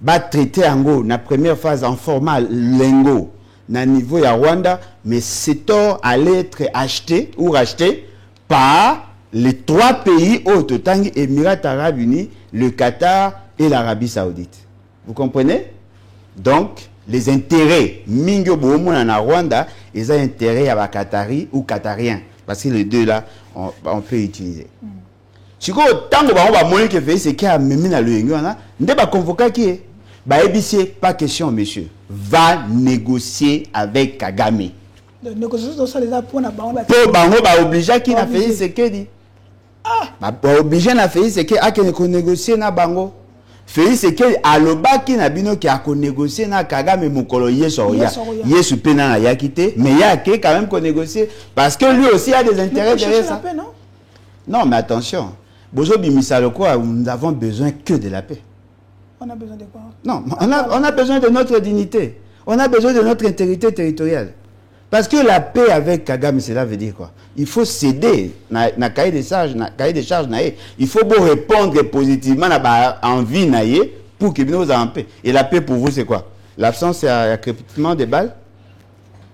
va traiter en na première phase en format lingot na niveau ya Rwanda, mais cet or allait être acheté ou racheté par les trois pays au total, Émirats Arabes Unis, le Qatar et l'Arabie Saoudite. Vous comprenez? Donc les intérêts mingo bomo na Rwanda, ils ont intérêt à Qatari ou Qatarien, parce que les deux là on peut utiliser. Si vous tango ba on va que fait c'est qui a même na le ngona, ndé ba convoquer qui ba ebisi pas question monsieur, va négocier avec Kagame. De négocier ça les a pour na ba bango ba obligé qui na fait c'est que dit. Ah, ba obligé na fait c'est que a que négocier na bango. Félix Sekedi alobaki na bino ki a ko négocier na Kagame mokolo yeso ya. Yesu pena na yakite, mais il y a quand même qu'on négocier parce que lui aussi a des intérêts derrière ça. Paix, non? Non, mais attention. Bozo bimisa le quoi, nous avons besoin que de la paix. On a besoin de quoi? Non, on a besoin de notre dignité. On a besoin de notre intégrité territoriale. Parce que la paix avec Kagame, cela veut dire quoi? Il faut céder na cahier des charges, il faut beau répondre positivement à envie pour que nous en paix. Et la paix pour vous c'est quoi? L'absence et crépitement des balles.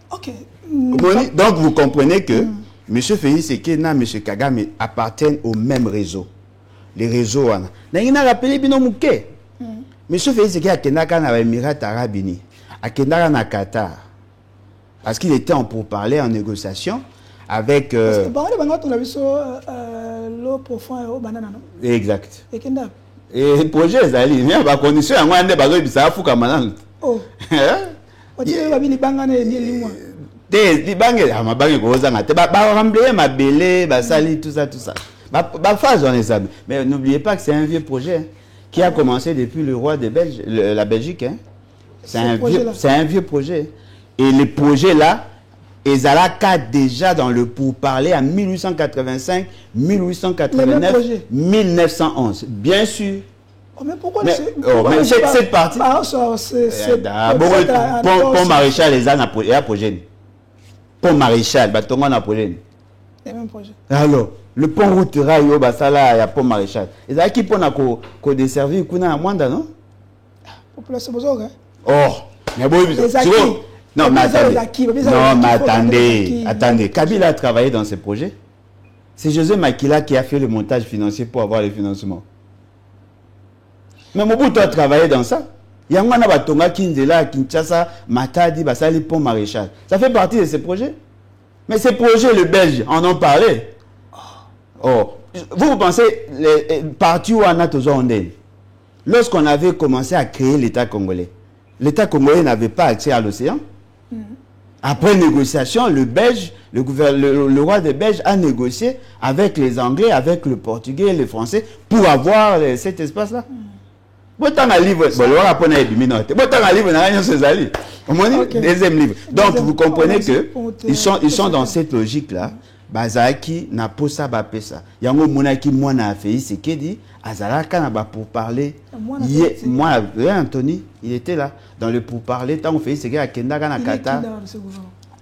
Ok. Donc vous comprenez que M. Félix Sekedi et M. Kagame appartiennent au même réseau. Les réseaux. Il a rappelé bino mouké. M. Félix Sekedi a kendaka na Émirats Arabes Unis, a kendaka na Qatar. Parce qu'il était en pourparlers, en négociation avec. Exact. Et le projet, il y a des conditions, il y a des conditions, oh. Mais n'oubliez pas que c'est un vieux projet qui a commencé depuis le roi de la Belgique. Hein. C'est un vieux projet. Et le projet là, Ezalaka déjà dans le pourparler en 1885, 1889, 1911. Bien sûr. Oh, mais pourquoi cette partie Pont Maréchal, les apogènes. Pont Maréchal, Batonga Napoléon. C'est le même projet. Alors, le pont route rail, il y a Pont Maréchal. Ezalaki pour qu'on desservir Kuna Mwanda, non? Population Bozog, hein? Oh, mais bon, non, mais attendez. Kabila a travaillé dans ce projet. C'est José Makila qui a fait le montage financier pour avoir le financement. Mais Mobutu a travaillé dans ça. Yangwana Batonga Kinzela, Kinshasa, Matadi, Basali Pont Maréchal. Ça fait partie de ces projets. Mais ces projets, les Belges en ont parlé. Oh. Vous pensez, partout où on a toujours ondé. Lorsqu'on avait commencé à créer l'État congolais n'avait pas accès à l'océan. Après négociation, le roi des Belges a négocié avec les Anglais, avec le Portugais, les Français, pour avoir cet espace-là. Deuxième livre. Donc, vous comprenez que ils sont dans cette logique-là. Bazaki n'a pas ça, bapesa. Yango monaki moi na fait ce qu'il dit. Azalaka na ba pour parler. Moi, Anthony, il était là dans le pour parler. Tant on fait ce qu'il y a Kenda na Kata.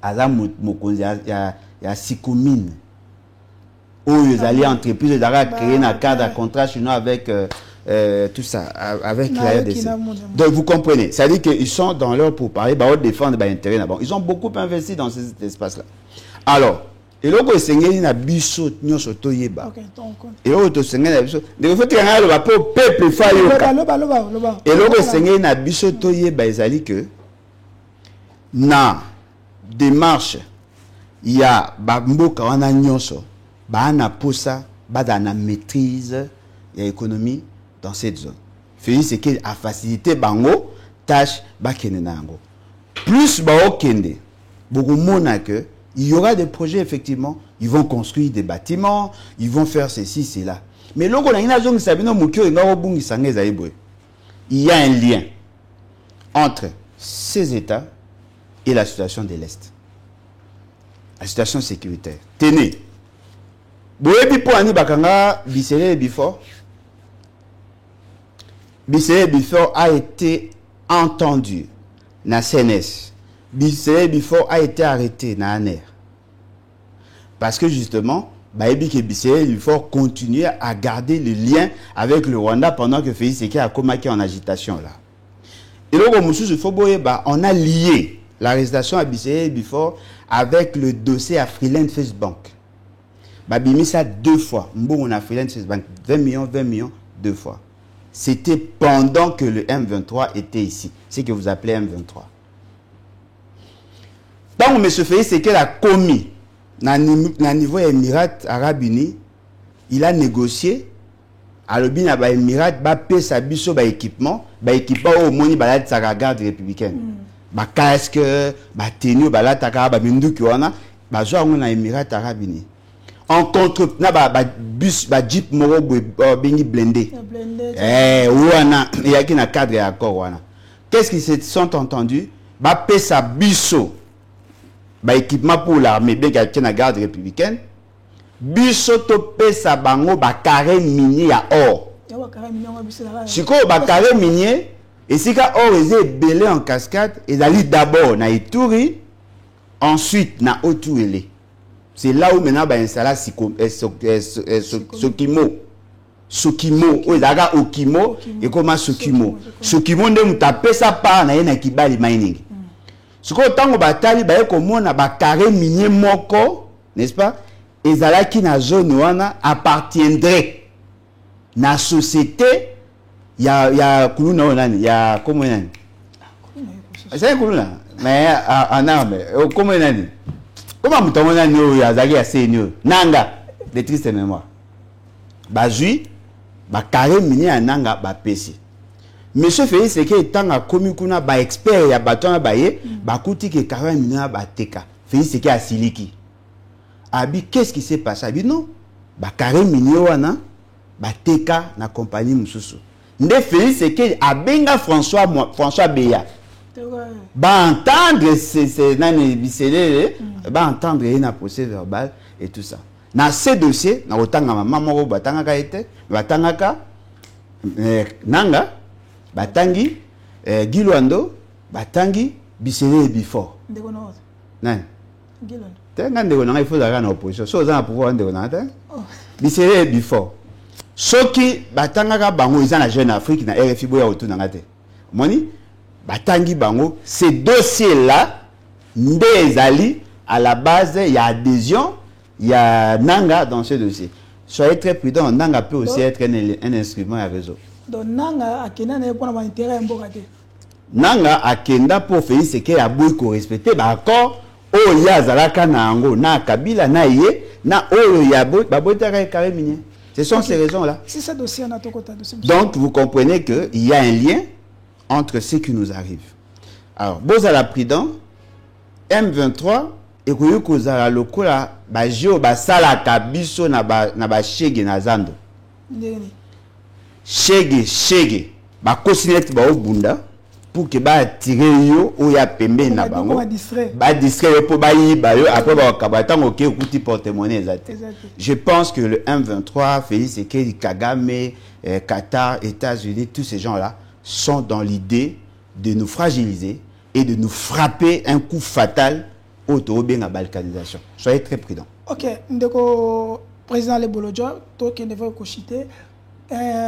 Azam mokonzi ya Sikumine. Où ils allaient entreprise d'ara créer un cadre à contrat chinois avec tout ça, avec la RDC. Donc vous comprenez, ça veut dire qu'ils sont dans leur pour parler, bah défendre bah intérêt là-bas. Ils ont beaucoup investi dans cet espace-là. Alors et là, quand c'est na biso nyonso toyeba. Et là, to sengeli na biso. De fait que ngalo ba peuple fayoka. Et là, quand c'est na biso toyeba ezali que na démarche il y a ba mboka wana nyonso ba na posa ba na maîtrise et économie dans cette zone. Fait c'est qu'il a facilité bango tâche ba kenenango. Plus ba okende beaucoup mona que il y aura des projets, effectivement, ils vont construire des bâtiments, ils vont faire ceci, cela. Mais là, il y a un lien entre ces États et la situation de l'Est. La situation sécuritaire. Tenez. Bissele Before a été entendu dans la CNS. Bissele Before a été arrêté dans la NER. Parce que justement, Bissele Before continue à garder le lien avec le Rwanda pendant que Félix Tshisekedi a commencé en agitation là. Et là, on a lié l'arrestation à Bissele Before avec le dossier à Freeland First Bank. Babimi ça 2 fois. On a Freeland First Bank 20 millions 2 fois. C'était pendant que le M23 était ici. C'est que vous appelez M23. Donc, M. Félix Tshisekedi a commis, à niveau des Émirats Arabes Unis, il a négocié, à l'Émirat, il a payé sa biso, équipement au moins, il a la garde républicaine. Casque, tenue, minduki wana, na Émirats Arabes Unis. En contre, bus, jeep moro bengi blindé. Wana, il y a un cadre et accord wana. Qu'est-ce qu'ils se sont entendus? Payé sa biso. Équipement pour l'armée, bien qu'il y ait une garde républicaine, biso to pesa bango carré minier à or. Si ko carré minier, et si ka or est belé en cascade, ils allaient d'abord na Ituri, ensuite na Otuele. C'est là où maintenant installé Sokimo, ou daga Okimo et comment Sokimo. Sokimo ne mutape sa pa na yena kibali mining. Ce que tango batali ba ekomona ba carré minier moko, n'est-ce pas? Ezalaki na zone wana appartiendrait na société ya kuluna nani ya comment nani? C'est kuluna mais en arme comment nani? Comment mutongo nani o ya zaki ya senior nanga de triste mémoire. Bazui ba carré minier nanga ba pesi. Monsieur Félix Tshisekedi tanga komi kuna ba expert ya batona baye ba kuti ke 40 millions ba teka. Félix Tshisekedi a siliki. Abi qu'est-ce qui s'est passé? Abi non. Ba 40 millions wana ba teka na compagnie mususu. Nde Félix Tshisekedi a benga François Beya. Ba entendre c'est nani Bissele ba entendre na procès verbal et tout ça. Na ce dossier na otanga mama moko batanga ka été batanga ka nanga batangi Gilwando batangi Bissele Before nani tenga ndeko nanga il faut d'aller en opposition so za pouvoir ndeko nanga Bissele Before soki batanga ka bango ils en Jeune Afrique na RFI boya autour nanga te moni batangi bango ces dossiers là ndezali à la base il y a adhésion il y a nanga dans ce dossier. Soyez très prudents, nanga peut aussi être un instrument à réseau. Donc nanga akena na pour intérêt mboka te. nanga akenda pour Félix Sekeli aboyi ko respecter ba accord o ya zalaka na ango na Kabila na ye na oyo ya babotaka Karimie. Ce sont ces raisons là. C'est ça dossier on a tout côté dossier. Donc vous comprenez que il y a un lien entre ce qui nous arrive. Alors bozala prudent M23 et koyo kozala lokola ba jio ba sala kabiso na ba shege na zando. Ndeni. Shege ba kosinete ba obunda pour que ba attirer yo o ya pembe na bango ba distrait pour ba yiba yo après ba kabata ngoke okuti porte-monnaie exact. Je pense que le M23 Félix Sekeli Kagame Qatar, États-Unis, tous ces gens-là sont dans l'idée de nous fragiliser et de nous frapper un coup fatal au Tobé na balkanisation. Soyez très prudents. OK, ndeko président Le Bolodjo to ke devait kochiter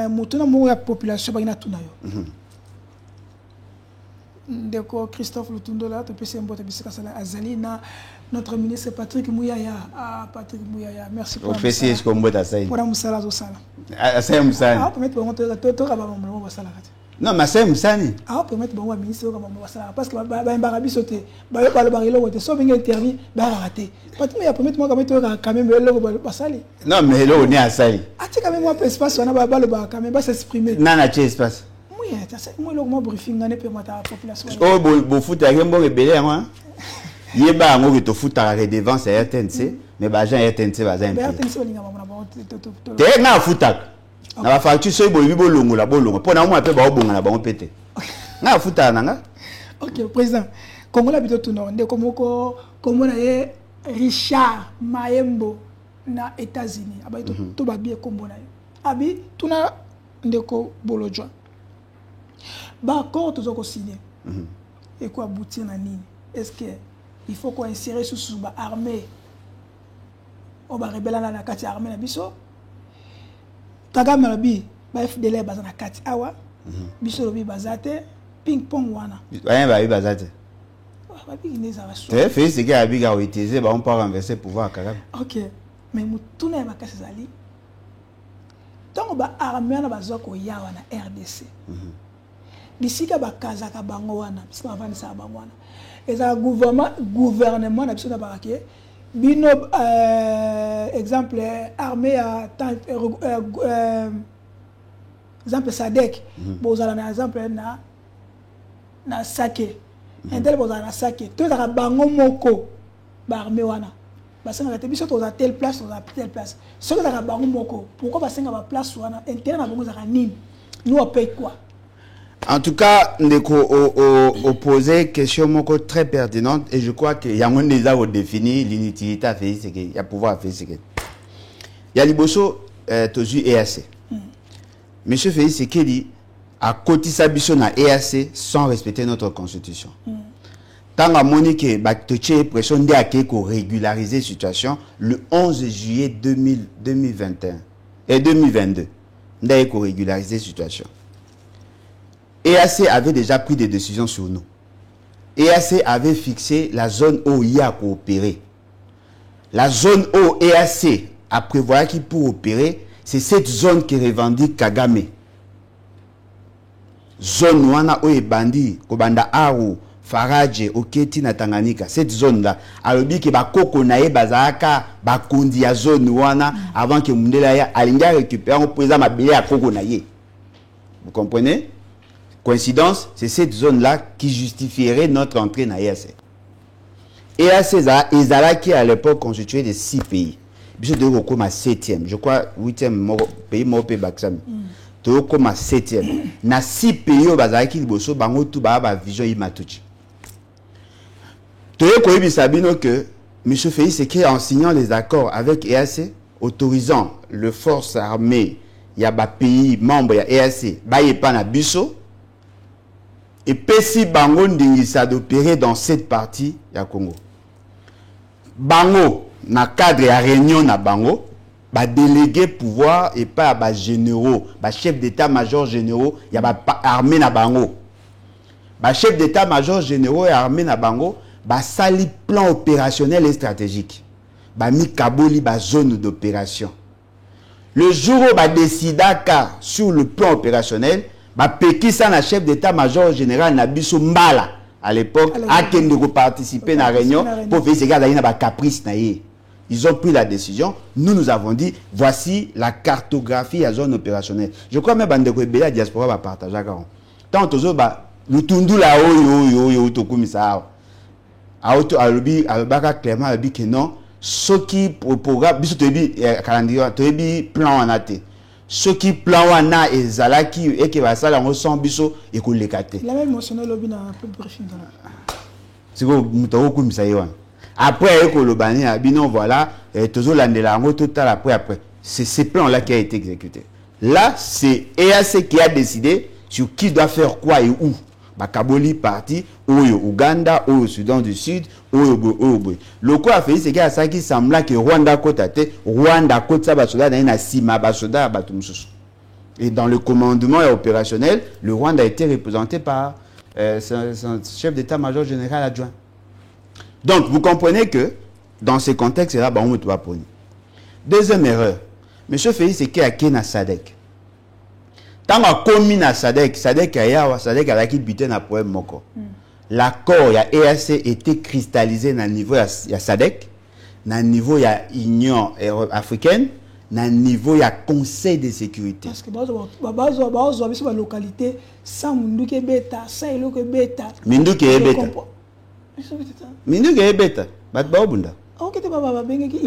mutuna mo ya population ba ina tunayo. Ndeko Christophe Lutundola to pese mbote bisika sala azali na notre ministre Patrick Mouyaya. Patrick Mouyaya, merci pour ça. Officier ce qu'on boit ça. Pour la musala zo sala. Ça musala. Ah, permettre bon to ka ba mo ba sala kati. Non, mais c'est musani. Ah, permettre bon ministre comme mo ba sala parce que ba mbarabi sote. Ba yo ba barilo wote so binga interview ba raté. Patrick ya permettre moi quand même le ba sali. Non, mais là on est à sali. Ah, tu quand même un peu espace on a ba le ba quand même ba s'exprimer. Non, na espace. Moi le briefing ngane pe mata population. Oh bo foot a rembo rebelle moi. Yeba ngo que to foot a redevance à RTNC mais ba gens RTNC ba za RTNC linga ba na te na futak na ba facture so bo bibo longola bolongo pona mo ape ba obonga na ba pete na futa nanga. OK président Congo la bito tuno nde komoko komona ye Richard Mayembo na États-Unis aba to ba bien kombona abi tuna ndeko Bolodjo ba accord to zoko signer et quoi aboutir na nini. Est-ce que il faut qu'on insérer sous ba armée on va rebelle na kati armée na biso Kagame labi ba FDL baza na kati awa biso lobi bazate ping pong wana ba bazate ba bigi za raso te fait ce que abiga o utiliser ba on peut renverser pouvoir Kagame. OK mais mutuna ba kasi zali tant ba armée na bazo ko yawa na RDC bisika bakazaka bango wana bisika bavandisa bango wana eza gouvernement na biso na barake bino exemple armée à exemple Sadek bozala na exemple na Sake intel bozala na Sake to za bango moko ba armée wana basenga te biso to za telle place ce que za bango moko pourquoi basenga ba place wana intérêt na bango za nini nous on paye quoi? En tout cas, Ndeko opposé question moko très pertinente et je crois que Yangon déjà défini l'inutilité à faire ce qu'il y a pouvoir faire ce qu'il y a liboso tozu EAC. Monsieur Félix Sekeli a cotisé biso na EAC sans respecter notre constitution. Tant à Monique Baktoche pression de ake ko régulariser situation le 11 juillet 2021 et 2022. Ndaye ko régulariser situation. EAC avait déjà pris des décisions sur nous. EAC avait fixé la zone où il y a coopéré. La zone où EAC a prévu qu'il pour opérer, c'est cette zone qui revendique Kagame. Zone wana où est bandi, Kobanda Aru, Faradje, Oketi na Tanganyika. Cette zone-là, alors dit que Bakoko nae bazaka, Bakundi ya zone wana, avant que Mundela ya alinga récupérer, on présente ma billet à Koko nae. Vous comprenez? Coïncidence, c'est cette zone-là qui justifierait notre entrée dans l'EAC. EAC qui à l'époque constitué de 6 pays. Je dois comme à 7e, je crois 8e pays Mopé Baksami. Tu dois comme à 7e. Dans 6 pays au Bazaki Liboso, Bango tout ba vision imatuchi. Tu dois comme Sabino que M. Félix Sekeli en signant les accords avec EAC autorisant les forces armées, il y a des pays membres de EAC, ba yepa na biso. Et Pessi Bango ndingisa d'opérer dans cette partie ya Congo. Bango, na cadre ya réunion na Bango, ba délégué pouvoir et pas ba généraux, ba chef d'état-major généraux, ya ba armée na Bango. Ba chef d'état-major généraux et armée na Bango, ba sali plan opérationnel et stratégique. Ba mi kaboli ba zone d'opération. Le jour où ba décida ka sur le plan opérationnel, bapekisa na chef d'état-major général na biso mbala à l'époque akende ko participer na réunion pour faire ce gars na ba caprice na ye. Ils ont pris la décision. Nous avons dit, voici la cartographie à zone opérationnelle. Je crois même que la diaspora va partager. Tant que nous tournons là, clairement, que non, ce qui programme, calendrier, plan en athée. Ce qui plan en a et zalaki et qui va ça la ressent biso et qu'on les capte. La même mentionné lobby dans un peu briefing. C'est quoi, nous après, voilà, toujours total après. C'est ce plan-là qui a été exécuté. Là, c'est EAC qui a décidé sur qui doit faire quoi et où. Bakaboli parti, ou Ouganda, ou Soudan du Sud, ou le quoi a fait, c'est qu'il y a ça qui semble que Rwanda côté, Rwanda côté Basoda, dans Sima Basoda, Batumsus. Et dans le commandement opérationnel, le Rwanda a été représenté par son chef d'état-major général adjoint. Donc, vous comprenez que dans ce contexte-là, on va prendre. Deuxième erreur. M. Félix, c'est qu'il y a qui dans SADC. Tant qu'on a commis dans SADC, SADC a qui buté dans le problème. L'accord, il y a EAC été cristallisé dans le niveau de SADC, dans le niveau de l'Union africaine, dans le niveau de Conseil de sécurité. Parce que la localité, sans Mindouke Beta, sans Eloke Beta. Mindouke Beta. Mindu ke beta bat ba obunda ok te baba bengi ki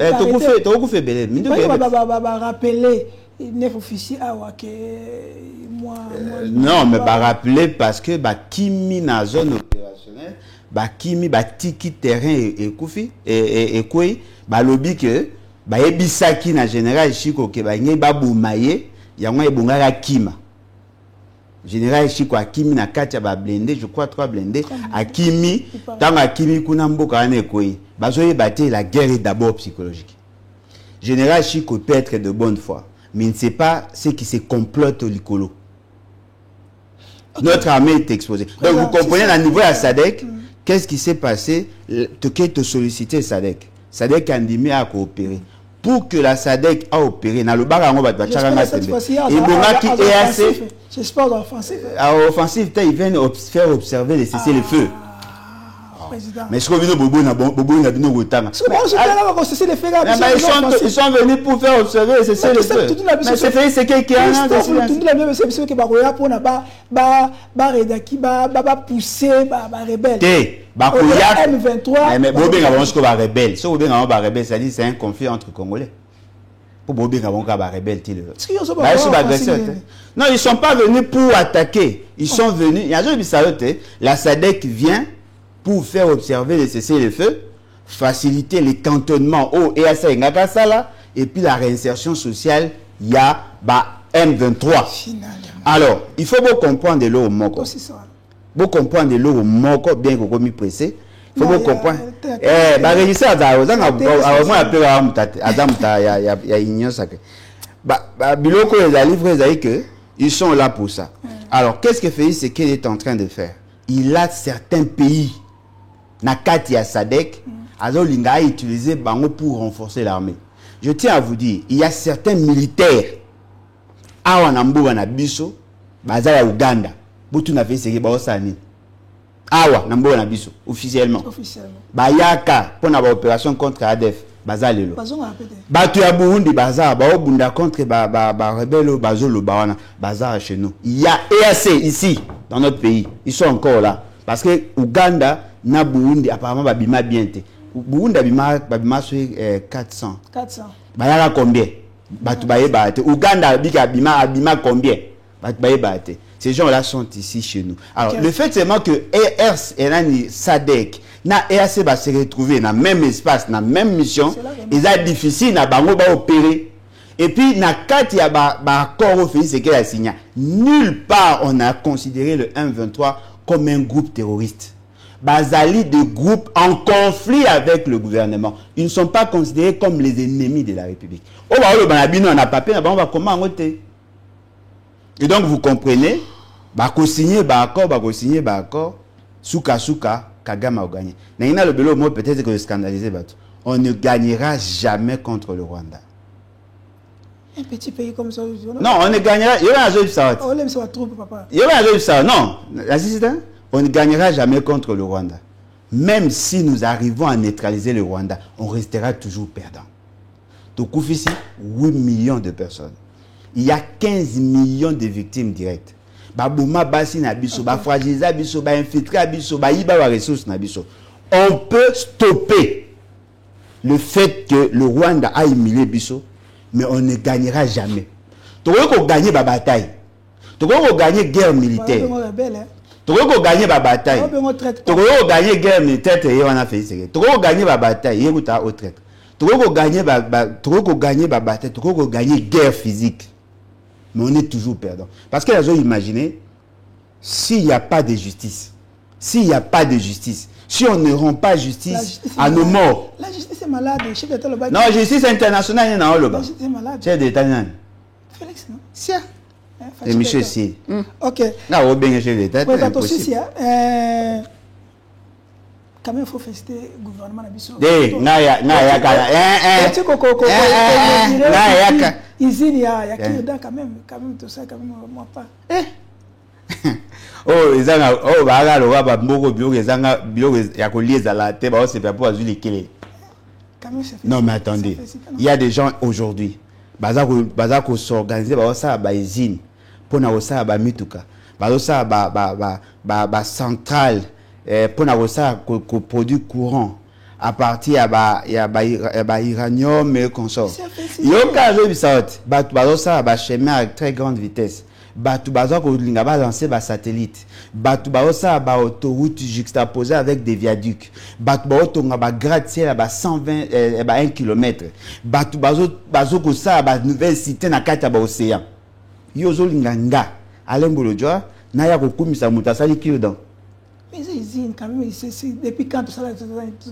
to fait belé mindu ke baba rappeler neuf officiers awa que moi non mais ba rappeler parce que ba kimi na zone opérationnelle ba kimi ba tiki terrain et kufi et koi ba lobby que ba ebisaki na général Chiko ke ba ngai ba bumaye yango ebungaka kima. Général Chiko Akimi na katia ba blindé, je crois 3 blindés. Akimi, tant Akimi kuna mboka ane koi. Bazoye bate la guerre est d'abord psychologique. Général Chiko peut être de bonne foi, mais il ne sait pas ce qui se complote au Likolo. Okay. Notre armée est exposée. Donc vous comprenez à niveau à SADC, qu'est-ce qui s'est passé? Que te solliciter SADC. SADC a animé à coopérer. Pour que la SADC a opéré, dans le bar, on va et j'espère offensif. Offensif, ils viennent faire observer les cessez-le-feu. Mais ce qu'on vient de Bobo, ils sont venus pour faire observer les cessez-le-feu. Mais c'est fait, c'est quelqu'un c'est un conflit entre Congolais. Pour Bobé Gabonka rebelle. Non, ils ne sont pas venus pour attaquer. Ils sont venus. La SADC vient pour faire observer les cessez-le-feu, faciliter les cantonnements au EAC et puis la réinsertion sociale, il y a M23. Alors, il faut bien comprendre l'eau au Moko. Vous comprendre l'eau au Moko, bien que vous pressé. Il faut bien comprendre. Ils sont là pour ça. Alors, qu'est-ce que Félix Tshisekedi est en train de faire? Il a certains pays, Nakati à Sadek, Azolinga a utilisé Bango pour renforcer l'armée. Je tiens à vous dire, il y a certains militaires, Awanambu Nabiso, Bazaya Uganda, Boutou na Félix Tshisekedi Baosani. Awa, Nambo Nabiso, officiellement. Bayaka, pour une opération contre ADF, Bazalelo. Batu ya Burundi, Baza, Baobunda contre Rebelo, Bazolo, Bawana, Baza chez nous. Il y a EAC ici, dans notre pays. Ils sont encore là. Parce que Uganda, na Burundi, apparemment, Babima bien. Burundi, Babima sur 400. 400. Bayaka combien? Batu Baye Bate. Uganda, Babima combien? Batu Baye Bate. Ces gens-là sont ici chez nous. Alors, le fait seulement que ERS et SADC, na EAC va se retrouver dans le même espace, dans la même mission, ils sont difficile à opérer. Et puis, na quatre, il y a accord au pays, c'est qu'il a signé. Nulle part, on a considéré le M23 comme un groupe terroriste. Bazali de groupes en conflit avec le gouvernement. Ils ne sont pas considérés comme les ennemis de la République. On va papier, on va comment voter. Et donc, vous comprenez, bako signer accord, souka, Kagame a gagné. N'a le bélo, moi, peut-être que je scandalisé, on ne gagnera jamais contre le Rwanda. Un petit pays comme ça. Non, on ne gagnera. Il y aura un jeu de ça. On l'aime sur la troupe, papa. Il y aura un jeu de ça. Non, on ne gagnera jamais contre le Rwanda. Même si nous arrivons à neutraliser le Rwanda, on restera toujours perdant. Donc, ici, 8 millions de personnes. Il y a 15 millions de victimes directes. Babouma basi na biso, ba fragiliser biso, ba infiltrer biso, ba yiba ba ressources na biso. On peut stopper le fait que le Rwanda a humilié biso, mais on ne gagnera jamais. Tu veux gagner la bataille. Tu veux gagner guerre militaire. Tu veux gagner la bataille. Tu veux gagner guerre militaire, tu veux gagner la bataille, tu veux traite. Tu veux gagner la bataille, tu veux gagner guerre physique. Mais on est toujours perdant. Parce que les gens imaginent, s'il n'y a pas de justice, si on ne rend pas justice à nos morts. La justice est malade. Non, justice internationale, non, la justice est malade. Chef d'État, non. Félix, non? Si. Et monsieur, si. Ok. Non, on bien chef d'État. Quand même, il faut féliciter le gouvernement. Il y a qui dedans quand même, tout ça, quand même, moi pas. Oh, ils ont bah mboko bio ya kolieza la te ba c'est pour azuli lekele. Non mais attendez, il y a des gens aujourd'hui bazako s'organiser ba ça ba usine pour na ça ba mituka. Ba ça ba centrale pour na ça ko produit courant à partir ya uranium et consort. Yo ka zo bisauti ba ça ba chemin à très grande vitesse. Batu bazako linga ba lancer ba satellite. Batu ba ça ba autoroute juxtaposée avec des viaducs. Batu ba tonga ba gratte-ciel ba 120 1 km. Batu bazoko ça ba nouvelle cité na kati ba océan. Yo zo linga nga alembolo joa na ya kokumisa mutasali kirdan. Mais c'est usine quand même, depuis quand tout ça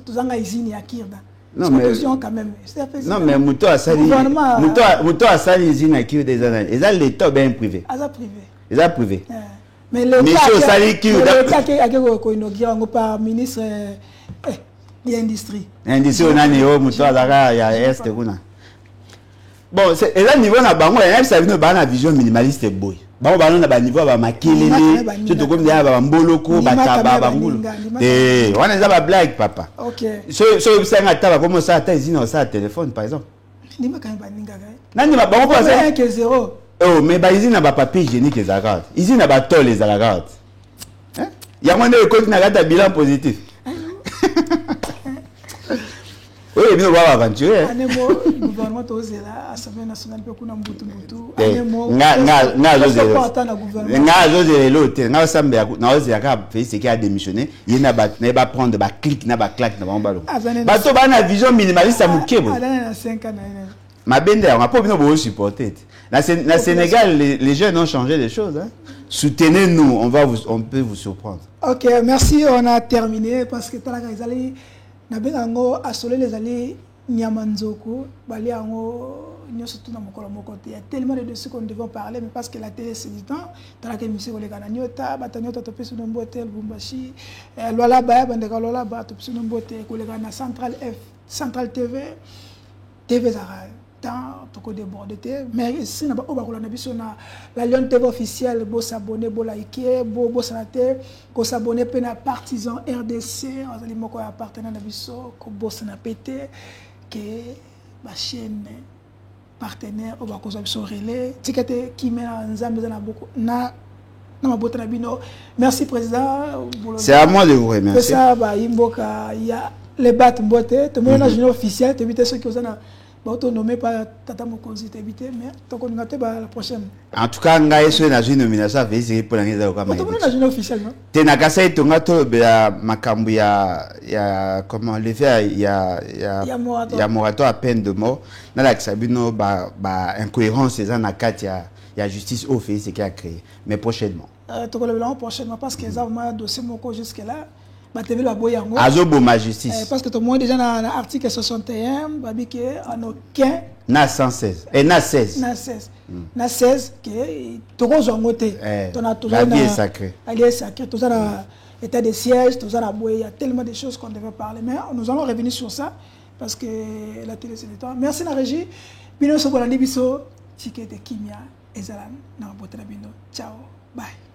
tout usine ya kirdan. Non mais quand même. Non mais muto asali muto asali usine ya kirdan des années. Ils ont l'état bien privé. Ils ont privé. Mais l'État qui a inauguré par ministre de l'industrie. L'industrie on a néo muto azaka ya est kuna. Bon, c'est là niveau na bango, il y a ça vient ba na vision minimaliste boy. Bango ba na ba niveau ba makelele, surtout comme dia ba mboloko ba taba ba ngulu. On a ba blague papa. OK. So ça nga taba comme ça ta usine ça téléphone par exemple. Ndima kan ba ninga ga. Nani ba bango pas ça 1-0. Oh, mais ba usine na ba papier hygiénique les agarde. Usine na ba tol les agarde. Hein? Ya mwende ko na gata bilan positif. Oui, mais on va aventurer. Le gouvernement est là, l'Assemblée nationale peut qu'on a mbutu. a démissionné. Il n'a pas prendre ba clic, n'a pas claque, n'a pas ballon. Bato ba na vision minimaliste à Mukebo. Ma bende, on a pas besoin de supporter. Na Sénégal, les jeunes ont changé les choses. Hein. Soutenez-nous, on peut vous surprendre. Ok, merci, on a terminé parce que ils allaient nabengango asole les allées nyamanzoko bali ango nyosotu na mokolo mokote. Il y a tellement de dossiers qu'on devait parler mais parce que la télé c'est du temps dans la émission les gana nyota batanyota to pesu nombote Lubumbashi lola ba bandeka lola ba to pesu nombote ko les gana Central TV Zara tant toko débordé mais si na ba obakola na biso na la Lion TV officielle bo s'abonner bo liker bo sanate ko s'abonner pe na partisan RDC azali moko ya partenaire na biso ko bo na pété que ba chaîne partenaire obakoza biso relais tikete ki mena nzambe na beaucoup na mabota na bino. Merci président. C'est à moi de vous remercier. Ça ba imboka ya les bat mbote to mona journée officielle te bité ceux qui osana autonomé par Tata Mokonzi t'habiter mais donc on a la prochaine. En tout cas ngai so na une nomination c'est pour l'année comme ça. On a une officielle non? Te na kasa itonga to ya makambu ya comment le faire ya moratoire à peine de mort na la sabino ba incohérence c'est na kati ya justice au fait c'est qui a créé mais prochainement. To le prochainement parce que ça va dossier moko jusque là. Azobo ma justice. Parce que tout le monde déjà dans l'article 61, babike en aucun. Na 116. Et na 16. Na 16 que tout le monde la vie est sacrée. La vie est sacrée. Tout ça dans l'état de siège, tout ça dans il y a tellement de choses qu'on devait parler. Mais nous allons revenir sur ça parce que la télé c'est le temps. Merci la régie. Bino Sobolandi Biso. tika ete kimia ezala na mabota na bino. Ciao, bye.